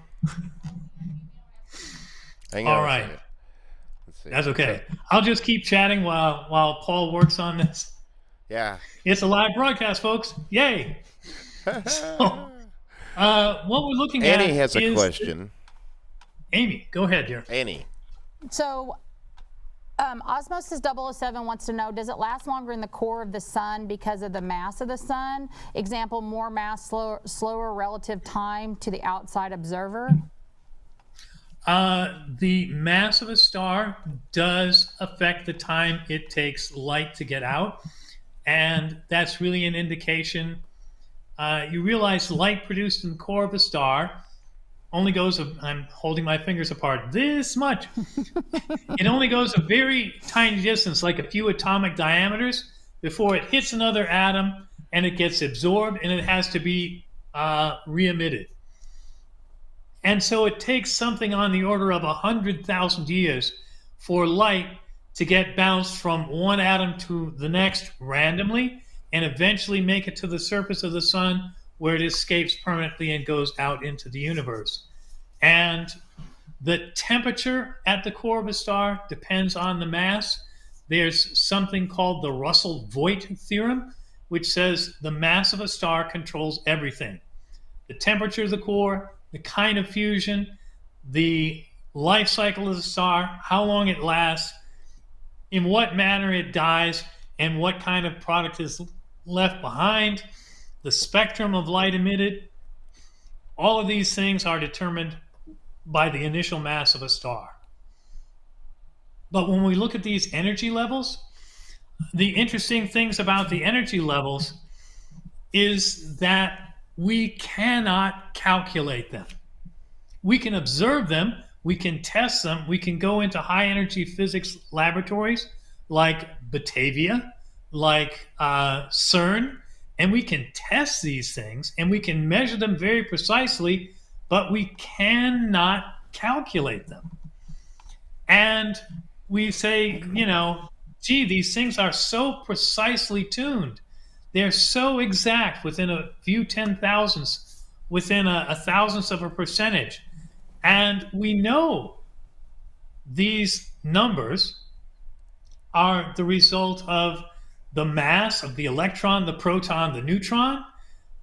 on. All right. Let's see. That's okay. I'll just keep chatting while Paul works on this. Yeah. It's a live broadcast, folks. Yay. So, what we're looking at Annie has a question. Amy, go ahead here. Annie. So, Osmosis 007 wants to know, does it last longer in the core of the sun because of the mass of the sun? Example, more mass, slower relative time to the outside observer? The mass of a star does affect the time it takes light to get out, and that's really an indication. You realize light produced in the core of a star only goes, I'm holding my fingers apart this much. It only goes a very tiny distance, like a few atomic diameters, before it hits another atom and it gets absorbed and it has to be re-emitted. And so it takes something on the order of 100,000 years for light to get bounced from one atom to the next randomly and eventually make it to the surface of the sun, where it escapes permanently and goes out into the universe. And the temperature at the core of a star depends on the mass. There's something called the Russell-Voigt theorem, which says the mass of a star controls everything. The temperature of the core, the kind of fusion, the life cycle of the star, how long it lasts, in what manner it dies, and what kind of product is left behind, the spectrum of light emitted. All of these things are determined by the initial mass of a star. But when we look at these energy levels, the interesting things about the energy levels is that we cannot calculate them. We can observe them, we can test them, we can go into high energy physics laboratories like Batavia, like CERN, and we can test these things and we can measure them very precisely, but we cannot calculate them. And we say, gee, these things are so precisely tuned. They're so exact within a few 10,000ths, within a thousandth of a percentage. And we know these numbers are the result of the mass of the electron, the proton, the neutron,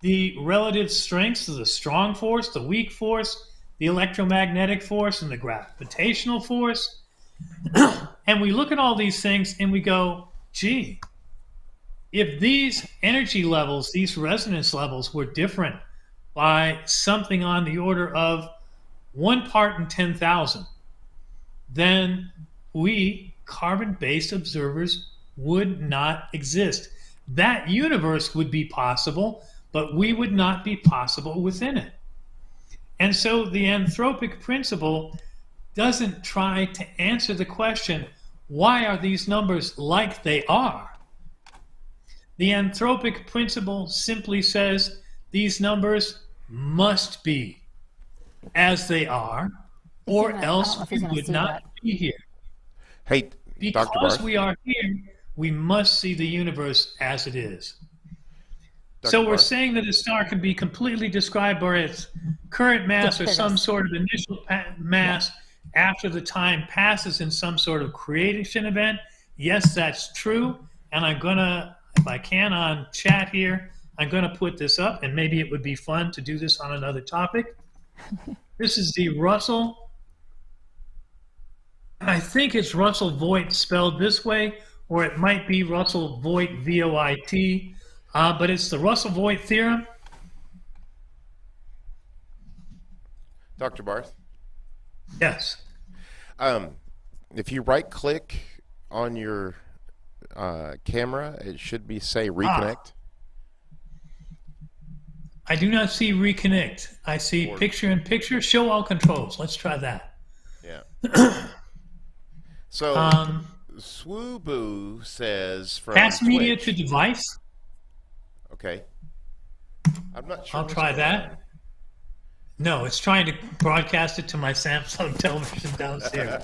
the relative strengths of the strong force, the weak force, the electromagnetic force, and the gravitational force. And we look at all these things and we go, gee, if these energy levels, these resonance levels were different by something on the order of 1 part in 10,000, then we, carbon-based observers, would not exist. That universe would be possible, but we would not be possible within it. And so the anthropic principle doesn't try to answer the question, why are these numbers like they are? The anthropic principle simply says these numbers must be as they are, or else we would not be here. Hey, Because Dr. Barth. we are here, we must see the universe as it is. Dr. So we're Barth. saying that a star can be completely described by its current mass or some sort of initial mass after the time passes in some sort of creation event. Yes, that's true. And I'm going to, if I can, on chat here, I'm going to put this up, and maybe it would be fun to do this on another topic. This is the Russell. I think it's Russell-Voigt spelled this way, or it might be Russell-Voigt, V-O-I-T, but it's the Russell-Voigt theorem. Dr. Barth, Yes. if you right-click on your camera, it should be say reconnect. I do not see reconnect. I see picture in picture, show all controls. Let's try that. Yeah. So Swooboo says from Pass media Twitch. to device. Okay. I'm not sure. I'll try that. No, it's trying to broadcast it to my Samsung television downstairs.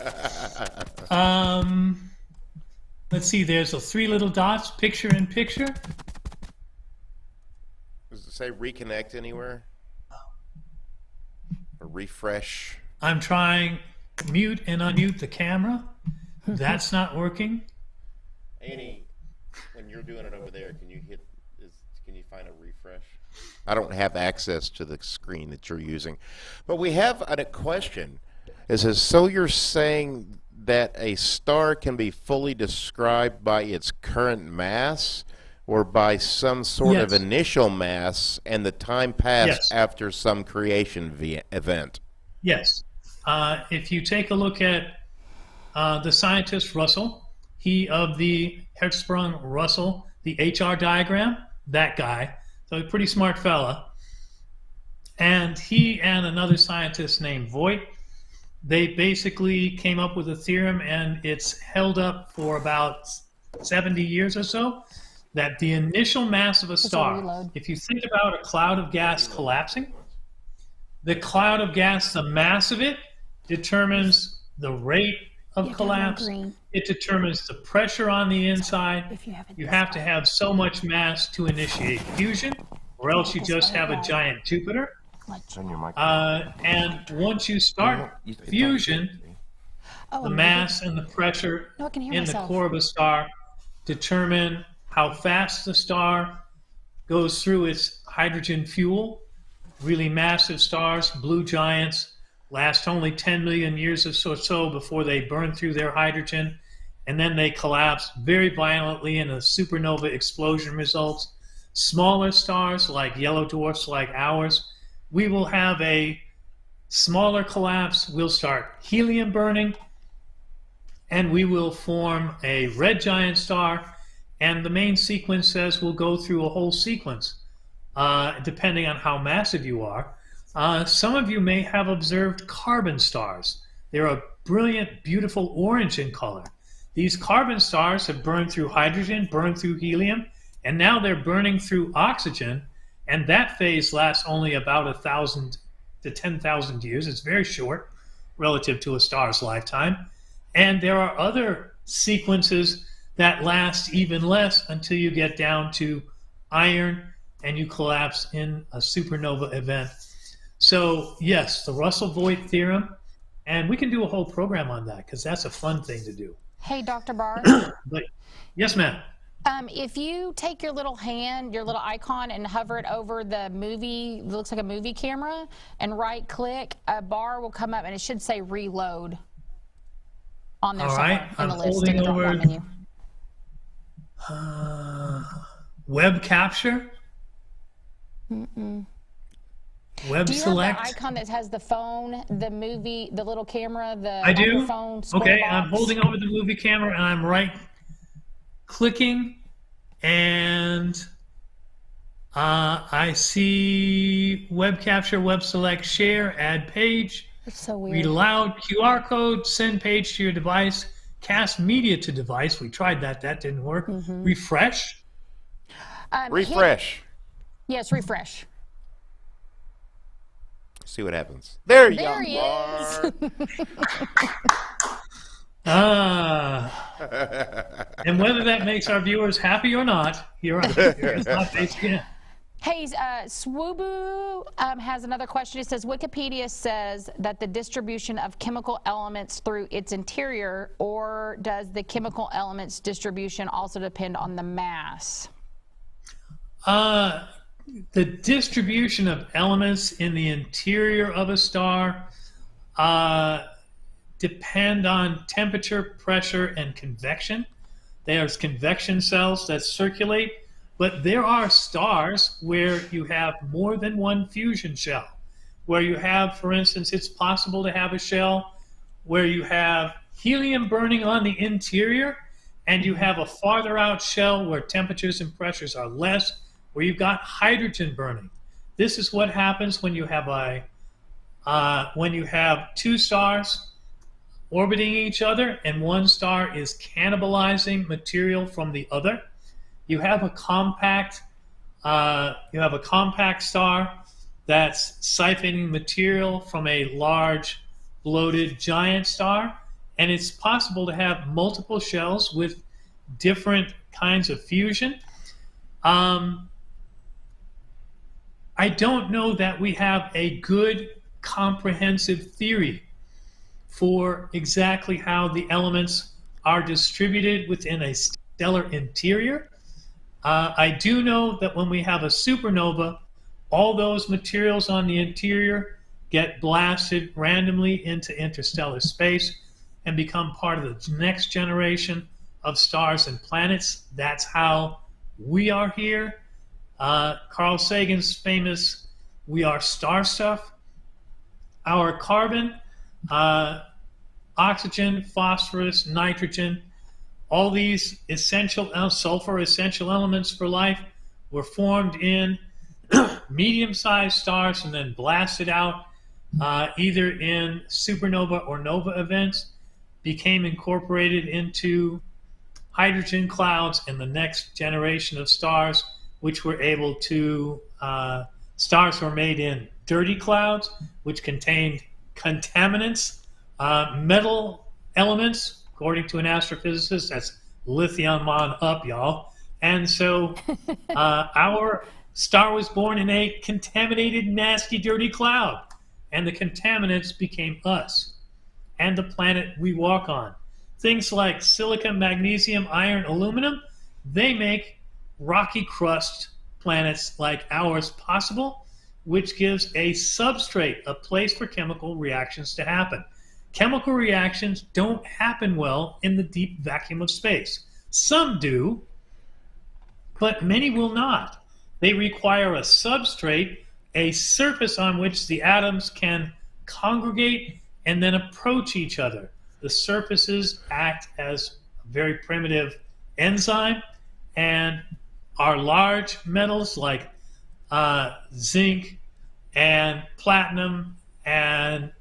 Let's see, there's the 3 little dots, picture in picture. Does it say reconnect anywhere? Or refresh? I'm trying mute and unmute the camera. That's not working. Annie, when you're doing it over there, can you find a refresh? I don't have access to the screen that you're using. But we have a question. It says, so you're saying that a star can be fully described by its current mass or by some sort of initial mass and the time passed after some creation event? Yes. If you take a look at the scientist Russell, he of the Hertzsprung-Russell, the HR diagram, that guy, so a pretty smart fella. And he and another scientist named Voigt, they basically came up with a theorem, and it's held up for about 70 years or so, that the initial mass of a star, if you think about a cloud of gas collapsing, the cloud of gas, the mass of it, determines the rate of collapse. It determines the pressure on the inside. You have to have so much mass to initiate fusion, or else you just have a giant Jupiter. And once you start fusion, the mass and the pressure in the core of a star determine how fast the star goes through its hydrogen fuel. Really massive stars, blue giants, last only 10 million years or so before they burn through their hydrogen, and then they collapse very violently and a supernova explosion results. Smaller stars like yellow dwarfs like ours, we will have a smaller collapse. We'll start helium burning, and we will form a red giant star, and the main sequence says we'll go through a whole sequence, depending on how massive you are. Some of you may have observed carbon stars. They're a brilliant, beautiful orange in color. These carbon stars have burned through hydrogen, burned through helium, and now they're burning through oxygen, and that phase lasts only about 1,000 to 10,000 years. It's very short relative to a star's lifetime. And there are other sequences that last even less until you get down to iron and you collapse in a supernova event. So yes, the Russell-Voigt theorem, and we can do a whole program on that because that's a fun thing to do. Hey, Dr. Barth. But, yes, ma'am. If you take your little hand, your little icon, and hover it over the movie, it looks like a movie camera, and right-click, a bar will come up, and it should say reload on there somewhere in the list in the drop-down menu. Web capture? Web do you select? have the icon that has the phone, the movie, the little camera, the I do. microphone, Okay, box? I'm holding over the movie camera, and I'm right-clicking, and I see web capture, web select, share, add page, It's so weird. read aloud, QR code, send page to your device, cast media to device. We tried that. That didn't work. Refresh. Refresh. Yes, refresh. See what happens. There you There he are. And whether that makes our viewers happy or not, here is my face again. Hey, Swoobu has another question. It says, Wikipedia says that the distribution of chemical elements through its interior, or does the chemical elements distribution also depend on the mass? The distribution of elements in the interior of a star depend on temperature, pressure, and convection. There's convection cells that circulate, but there are stars where you have more than one fusion shell, where you have, for instance, it's possible to have a shell where you have helium burning on the interior, and you have a farther out shell where temperatures and pressures are less, where you've got hydrogen burning. This is what happens when you have two stars orbiting each other, and one star is cannibalizing material from the other. You have a compact star that's siphoning material from a large bloated giant star, and it's possible to have multiple shells with different kinds of fusion. I don't know that we have a good comprehensive theory for exactly how the elements are distributed within a stellar interior. I do know that when we have a supernova, all those materials on the interior get blasted randomly into interstellar space and become part of the next generation of stars and planets. That's how we are here. Carl Sagan's famous "We are star stuff." Our carbon, oxygen, phosphorus, nitrogen, all these essential sulfur essential elements for life were formed in medium-sized stars and then blasted out either in supernova or nova events, became incorporated into hydrogen clouds and the next generation of stars, which were able to, stars were made in dirty clouds, which contained contaminants, metal elements, according to an astrophysicist. That's lithium on up, y'all. And so our star was born in a contaminated, nasty, dirty cloud. And the contaminants became us and the planet we walk on. Things like silicon, magnesium, iron, aluminum, they make rocky crust planets like ours possible, which gives a substrate, a place for chemical reactions to happen. Chemical reactions don't happen well in the deep vacuum of space. Some do, but many will not. They require a substrate, a surface on which the atoms can congregate and then approach each other. The surfaces act as a very primitive enzyme, and our large metals like zinc and platinum and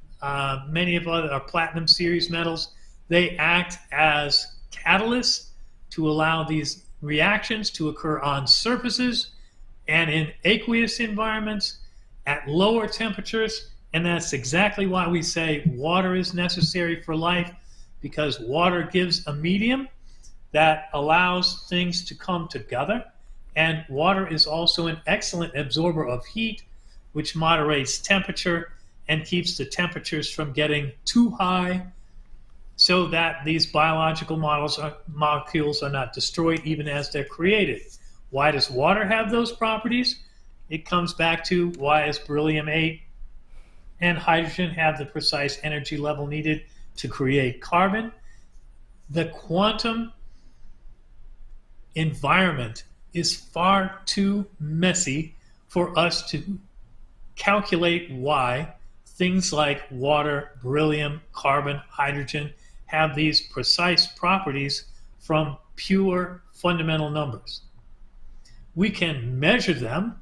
many of our platinum series metals, they act as catalysts to allow these reactions to occur on surfaces and in aqueous environments at lower temperatures. And that's exactly why we say water is necessary for life, because water gives a medium that allows things to come together. And water is also an excellent absorber of heat, which moderates temperature and keeps the temperatures from getting too high, so that these biological molecules are not destroyed even as they're created. Why does water have those properties? It comes back to why is beryllium-8 and hydrogen have the precise energy level needed to create carbon. The quantum environment is far too messy for us to calculate why things like water, beryllium, carbon, hydrogen have these precise properties from pure fundamental numbers. We can measure them,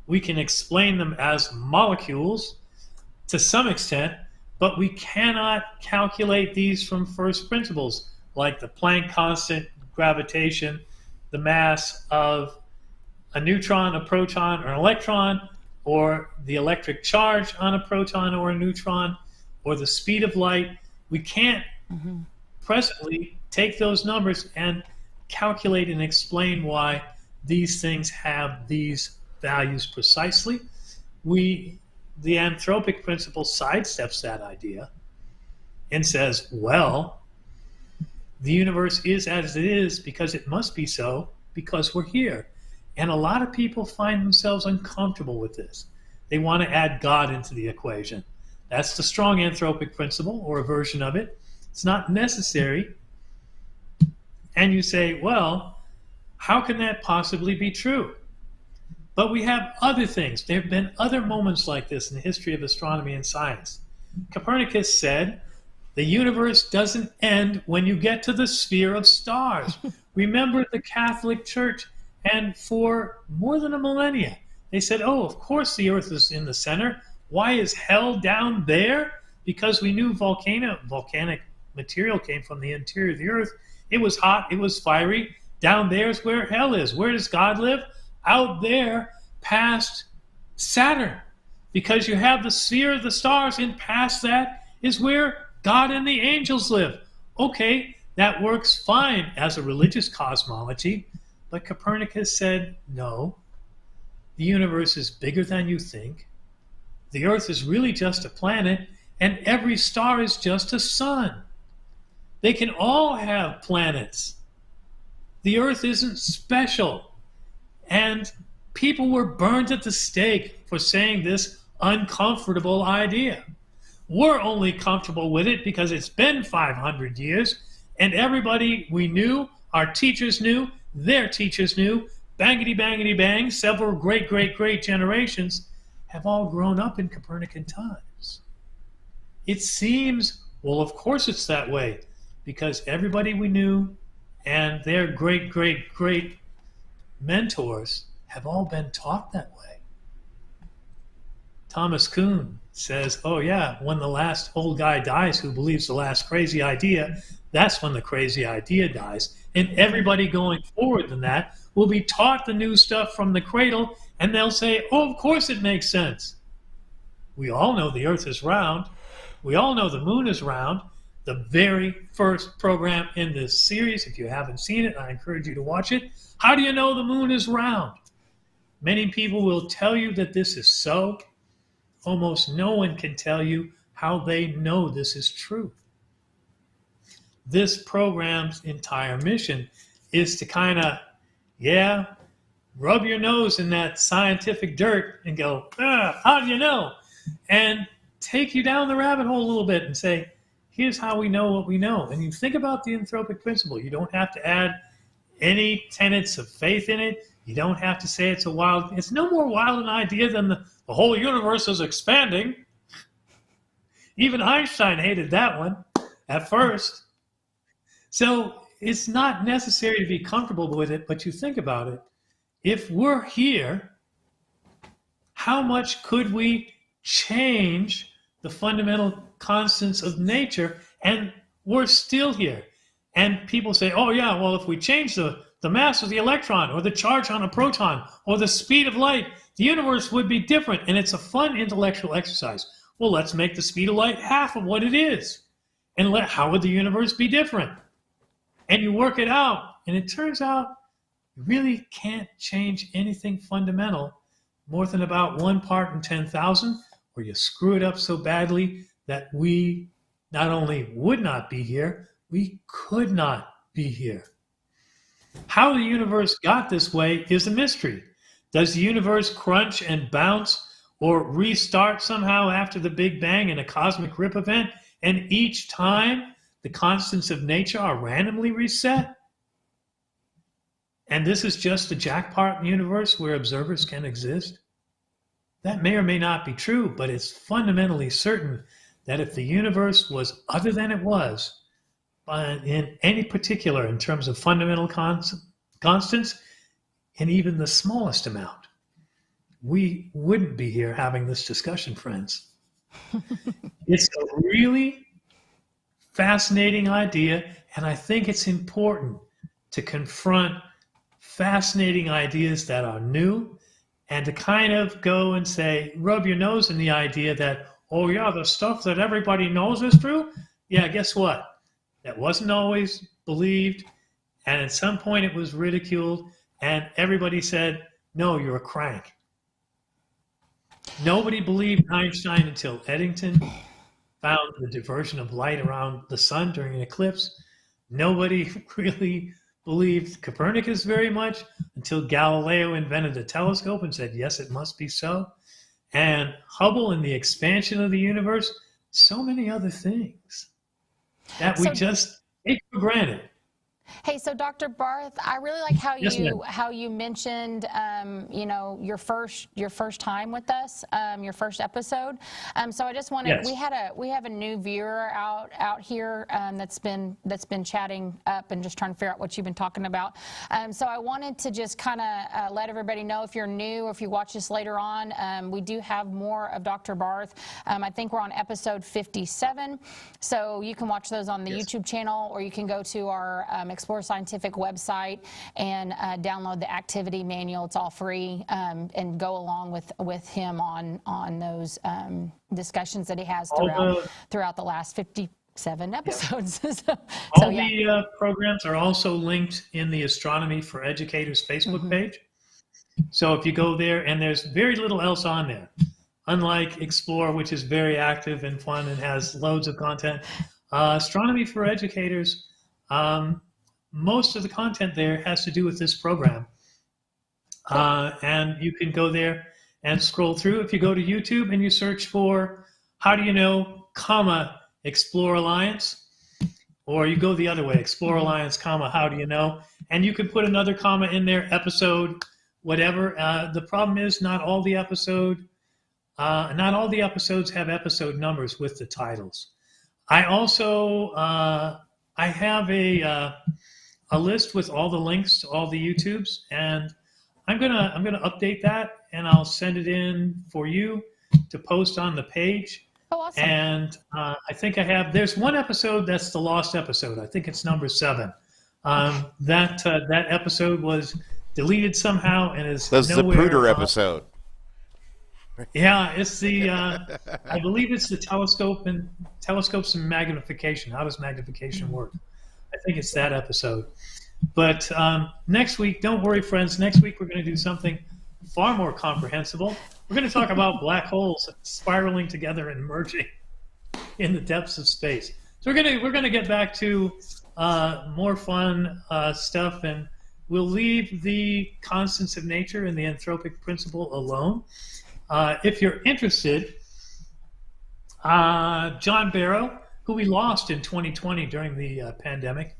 we can explain them as molecules to some extent, but we cannot calculate these from first principles, like the Planck Constant, gravitation, the mass of a neutron, a proton, or an electron, or the electric charge on a proton or a neutron, or the speed of light. We can't presently take those numbers and calculate and explain why these things have these values precisely. The Anthropic Principle sidesteps that idea and says, well, the universe is as it is because it must be so, because we're here. And a lot of people find themselves uncomfortable with this. They want to add God into the equation. That's the strong Anthropic Principle, or a version of it. It's not necessary. And you say, well, how can that possibly be true? But we have other things. There have been other moments like this in the history of astronomy and science. Copernicus said, the universe doesn't end when you get to the sphere of stars. Remember the Catholic Church, and for more than a millennia, they said, oh, of course the Earth is in the center. Why is hell down there? Because we knew volcanic material came from the interior of the Earth. It was hot, it was fiery. Down there is where hell is. Where does God live? Out there past Saturn, because you have the sphere of the stars, and past that is where God and the angels live. Okay, that works fine as a religious cosmology, but Copernicus said, no, the universe is bigger than you think. The Earth is really just a planet, and every star is just a sun. They can all have planets. The Earth isn't special. And people were burned at the stake for saying this uncomfortable idea. We're only comfortable with it because it's been 500 years, and everybody we knew, our teachers knew, their teachers knew, bangity, bangity, bang, several great, great, great generations have all grown up in Copernican times. It seems, well, of course it's that way, because everybody we knew and their great, great, great mentors have all been taught that way. Thomas Kuhn says, oh yeah, when the last old guy dies who believes the last crazy idea, that's when the crazy idea dies. And everybody going forward than that will be taught the new stuff from the cradle, and they'll say, oh, of course it makes sense. We all know the earth is round. We all know the moon is round. The very first program in this series, if you haven't seen it, I encourage you to watch it. How do you know the moon is round? Many people will tell you that this is so. Almost no one can tell you how they know this is true. This program's entire mission is to kind of, rub your nose in that scientific dirt and go, how do you know? And take you down the rabbit hole a little bit and say, here's how we know what we know. And you think about the Anthropic Principle. You don't have to add any tenets of faith in it. You don't have to say it's no more wild an idea than the whole universe is expanding. Even Einstein hated that one at first. So it's not necessary to be comfortable with it, but you think about it. If we're here, how much could we change the fundamental constants of nature, and we're still here? And people say, oh yeah, well, if we change the mass of the electron or the charge on a proton or the speed of light, the universe would be different. And it's a fun intellectual exercise. Well, let's make the speed of light half of what it is. And how would the universe be different? And you work it out, and it turns out you really can't change anything fundamental more than about 1 part in 10,000, or you screw it up so badly that we not only would not be here, we could not be here. How the universe got this way is a mystery. Does the universe crunch and bounce or restart somehow after the Big Bang in a cosmic rip event, and each time the constants of nature are randomly reset? And this is just the jackpot universe where observers can exist? That may or may not be true, but it's fundamentally certain that if the universe was other than it was, in any particular, in terms of fundamental constants, in even the smallest amount, we wouldn't be here having this discussion, friends. It's a really fascinating idea, and I think it's important to confront fascinating ideas that are new, and to kind of go and say, rub your nose in the idea that, oh yeah, the stuff that everybody knows is true. Yeah, guess what? That wasn't always believed, and at some point it was ridiculed, and everybody said, no, you're a crank. Nobody believed Einstein until Eddington found the diversion of light around the sun during an eclipse. Nobody really believed Copernicus very much until Galileo invented a telescope and said, yes, it must be so. And Hubble and the expansion of the universe, so many other things that we just take for granted. Hey, so Dr. Barth, I really like how Yes, how you mentioned, your first time with us, your first episode. So I just wanted, Yes. we have a new viewer out here that's been chatting up and just trying to figure out what you've been talking about. So I wanted to just kind of let everybody know, if you're new or if you watch this later on, we do have more of Dr. Barth. I think we're on episode 57, so you can watch those on the YouTube channel, or you can go to our Explore Scientific website and download the activity manual. It's all free, and go along with him on those discussions that he has throughout the last 57 episodes. All the programs are also linked in the Astronomy for Educators Facebook page. So if you go there, and there's very little else on there, unlike Explore, which is very active and fun and has loads of content. Astronomy for Educators, most of the content there has to do with this program. And you can go there and scroll through. If you go to YouTube and you search for how do you know, Explore Alliance, or you go the other way, Explore Alliance, how do you know, and you can put another comma in there, episode, whatever. The problem is not all the episodes have episode numbers with the titles. I also I have a list with all the links to all the YouTubes, and I'm gonna update that, and I'll send it in for you to post on the page. Oh, awesome. And I think there's one episode that's the lost episode. I think it's number 7. That episode was deleted somehow and is That's the nowhere, Pruder episode. Yeah, it's the I believe it's the telescopes and magnification. How does magnification work? I think it's that episode. But next week, don't worry, friends. Next week we're going to do something far more comprehensible. We're going to talk about black holes spiraling together and merging in the depths of space. So we're going to get back to more fun stuff, and we'll leave the constants of nature and the anthropic principle alone. If you're interested, John Barrow, who we lost in 2020 during the pandemic,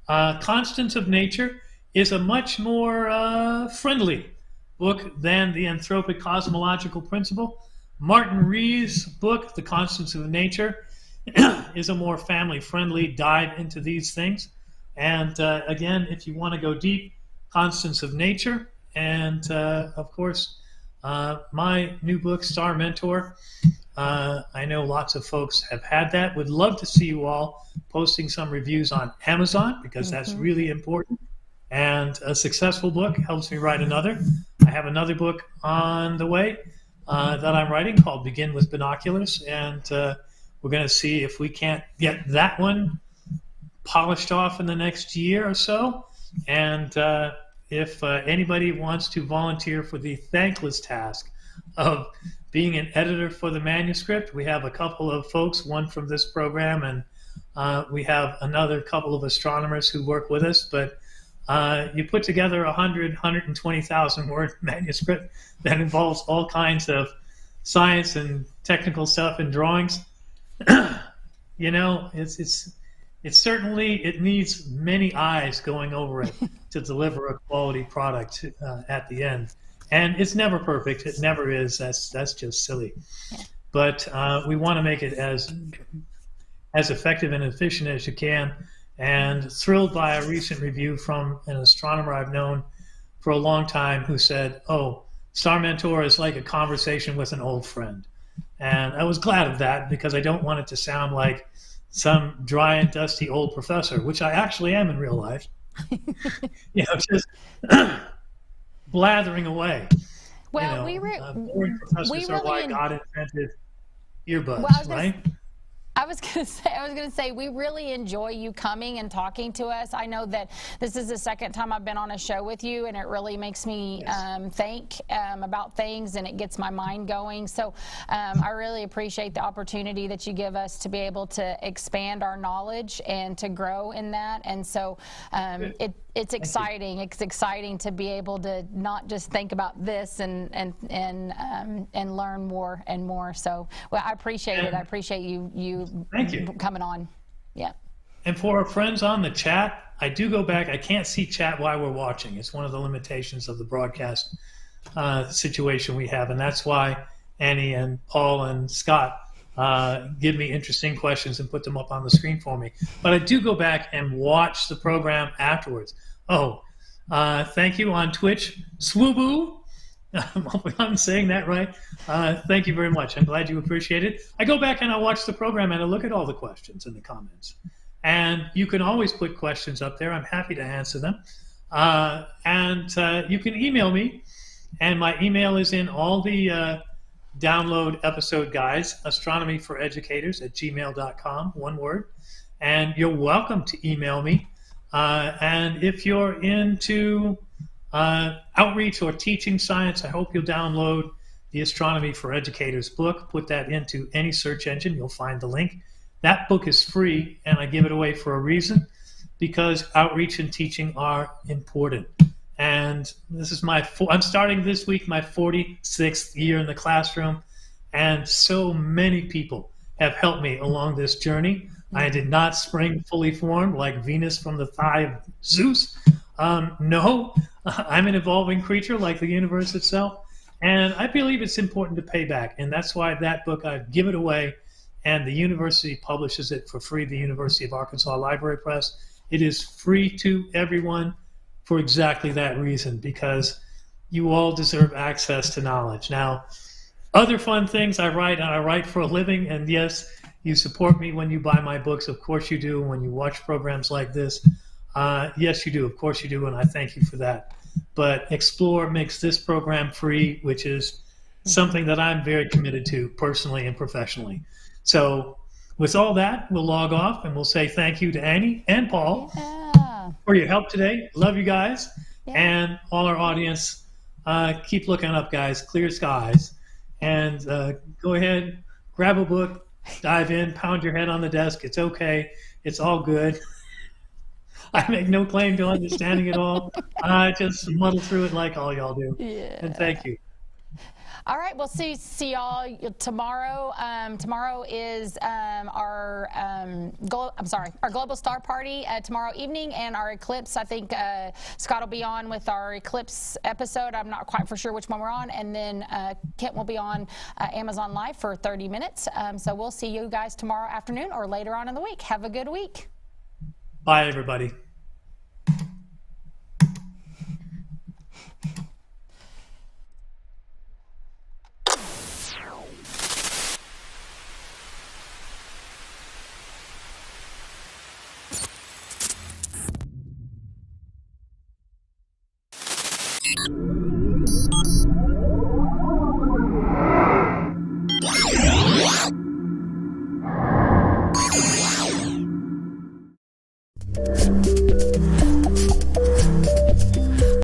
Constants of Nature is a much more friendly book than the Anthropic Cosmological Principle. Martin Rees' book, The Constants of Nature, is a more family-friendly dive into these things. And again, if you want to go deep, Constants of Nature, and of course, my new book, Star Mentor. I know lots of folks have had that. Would love to see you all posting some reviews on Amazon, because that's really important. And a successful book helps me write another. I have another book on the way that I'm writing called Begin with Binoculars. And we're going to see if we can't get that one polished off in the next year or so. And if anybody wants to volunteer for the thankless task of being an editor for the manuscript, we have a couple of folks, one from this program, and we have another couple of astronomers who work with us. But you put together 120,000 word manuscript that involves all kinds of science and technical stuff and drawings. It certainly needs many eyes going over it to deliver a quality product at the end. And it's never perfect. It never is. That's just silly. Yeah. But we want to make it as effective and efficient as you can. And thrilled by a recent review from an astronomer I've known for a long time who said, "Oh, Star Mentor is like a conversation with an old friend." And I was glad of that, because I don't want it to sound like some dry and dusty old professor, which I actually am in real life. Just blathering away. Well, boring professors are why God invented earbuds, right? I was going to say, we really enjoy you coming and talking to us. I know that this is the second time I've been on a show with you, and it really makes me think about things, and it gets my mind going. So I really appreciate the opportunity that you give us to be able to expand our knowledge and to grow in that. And so it's exciting. It's exciting to be able to not just think about this and learn more and more. So I appreciate it. I appreciate you coming on. Yeah. And for our friends on the chat, I do go back. I can't see chat while we're watching. It's one of the limitations of the broadcast situation we have, and that's why Annie and Paul and Scott give me interesting questions and put them up on the screen for me. But I do go back and watch the program afterwards. Thank you on Twitch, Swooboo. I'm saying that right. Thank you very much. I'm glad you appreciate it. I go back and I watch the program and I look at all the questions in the comments. And you can always put questions up there. I'm happy to answer them. You can email me. And my email is in all the download episode guides, astronomyforeducators@gmail.com, one word. And you're welcome to email me. And if you're into outreach or teaching science, I hope you'll download the Astronomy for Educators book. Put that into any search engine. You'll find the link. That book is free, and I give it away for a reason, because outreach and teaching are important. And this is I'm starting this week my 46th year in the classroom, and so many people have helped me along this journey. I did not spring fully formed like Venus from the thigh of Zeus. No, I'm an evolving creature like the universe itself. And I believe it's important to pay back. And that's why that book, I give it away, and the university publishes it for free, the University of Arkansas Library Press. It is free to everyone for exactly that reason, because you all deserve access to knowledge. Now, other fun things I write for a living. And yes, you support me when you buy my books. Of course you do. When you watch programs like this, yes, you do. Of course you do. And I thank you for that. But Explore makes this program free, which is something that I'm very committed to personally and professionally. So with all that, we'll log off and we'll say thank you to Annie and Paul for your help today. Love you guys. And all our audience, keep looking up, guys. Clear skies. And go ahead, grab a book, dive in, pound your head on the desk. It's okay. It's all good. I make no claim to understanding it all. I just muddle through it like all y'all do. Yeah. And thank you. All right, we'll see y'all tomorrow. Tomorrow is our Global Star Party tomorrow evening, and our eclipse. I think Scott will be on with our eclipse episode. I'm not quite for sure which one we're on, and then Kent will be on Amazon Live for 30 minutes. So we'll see you guys tomorrow afternoon or later on in the week. Have a good week. Bye, everybody.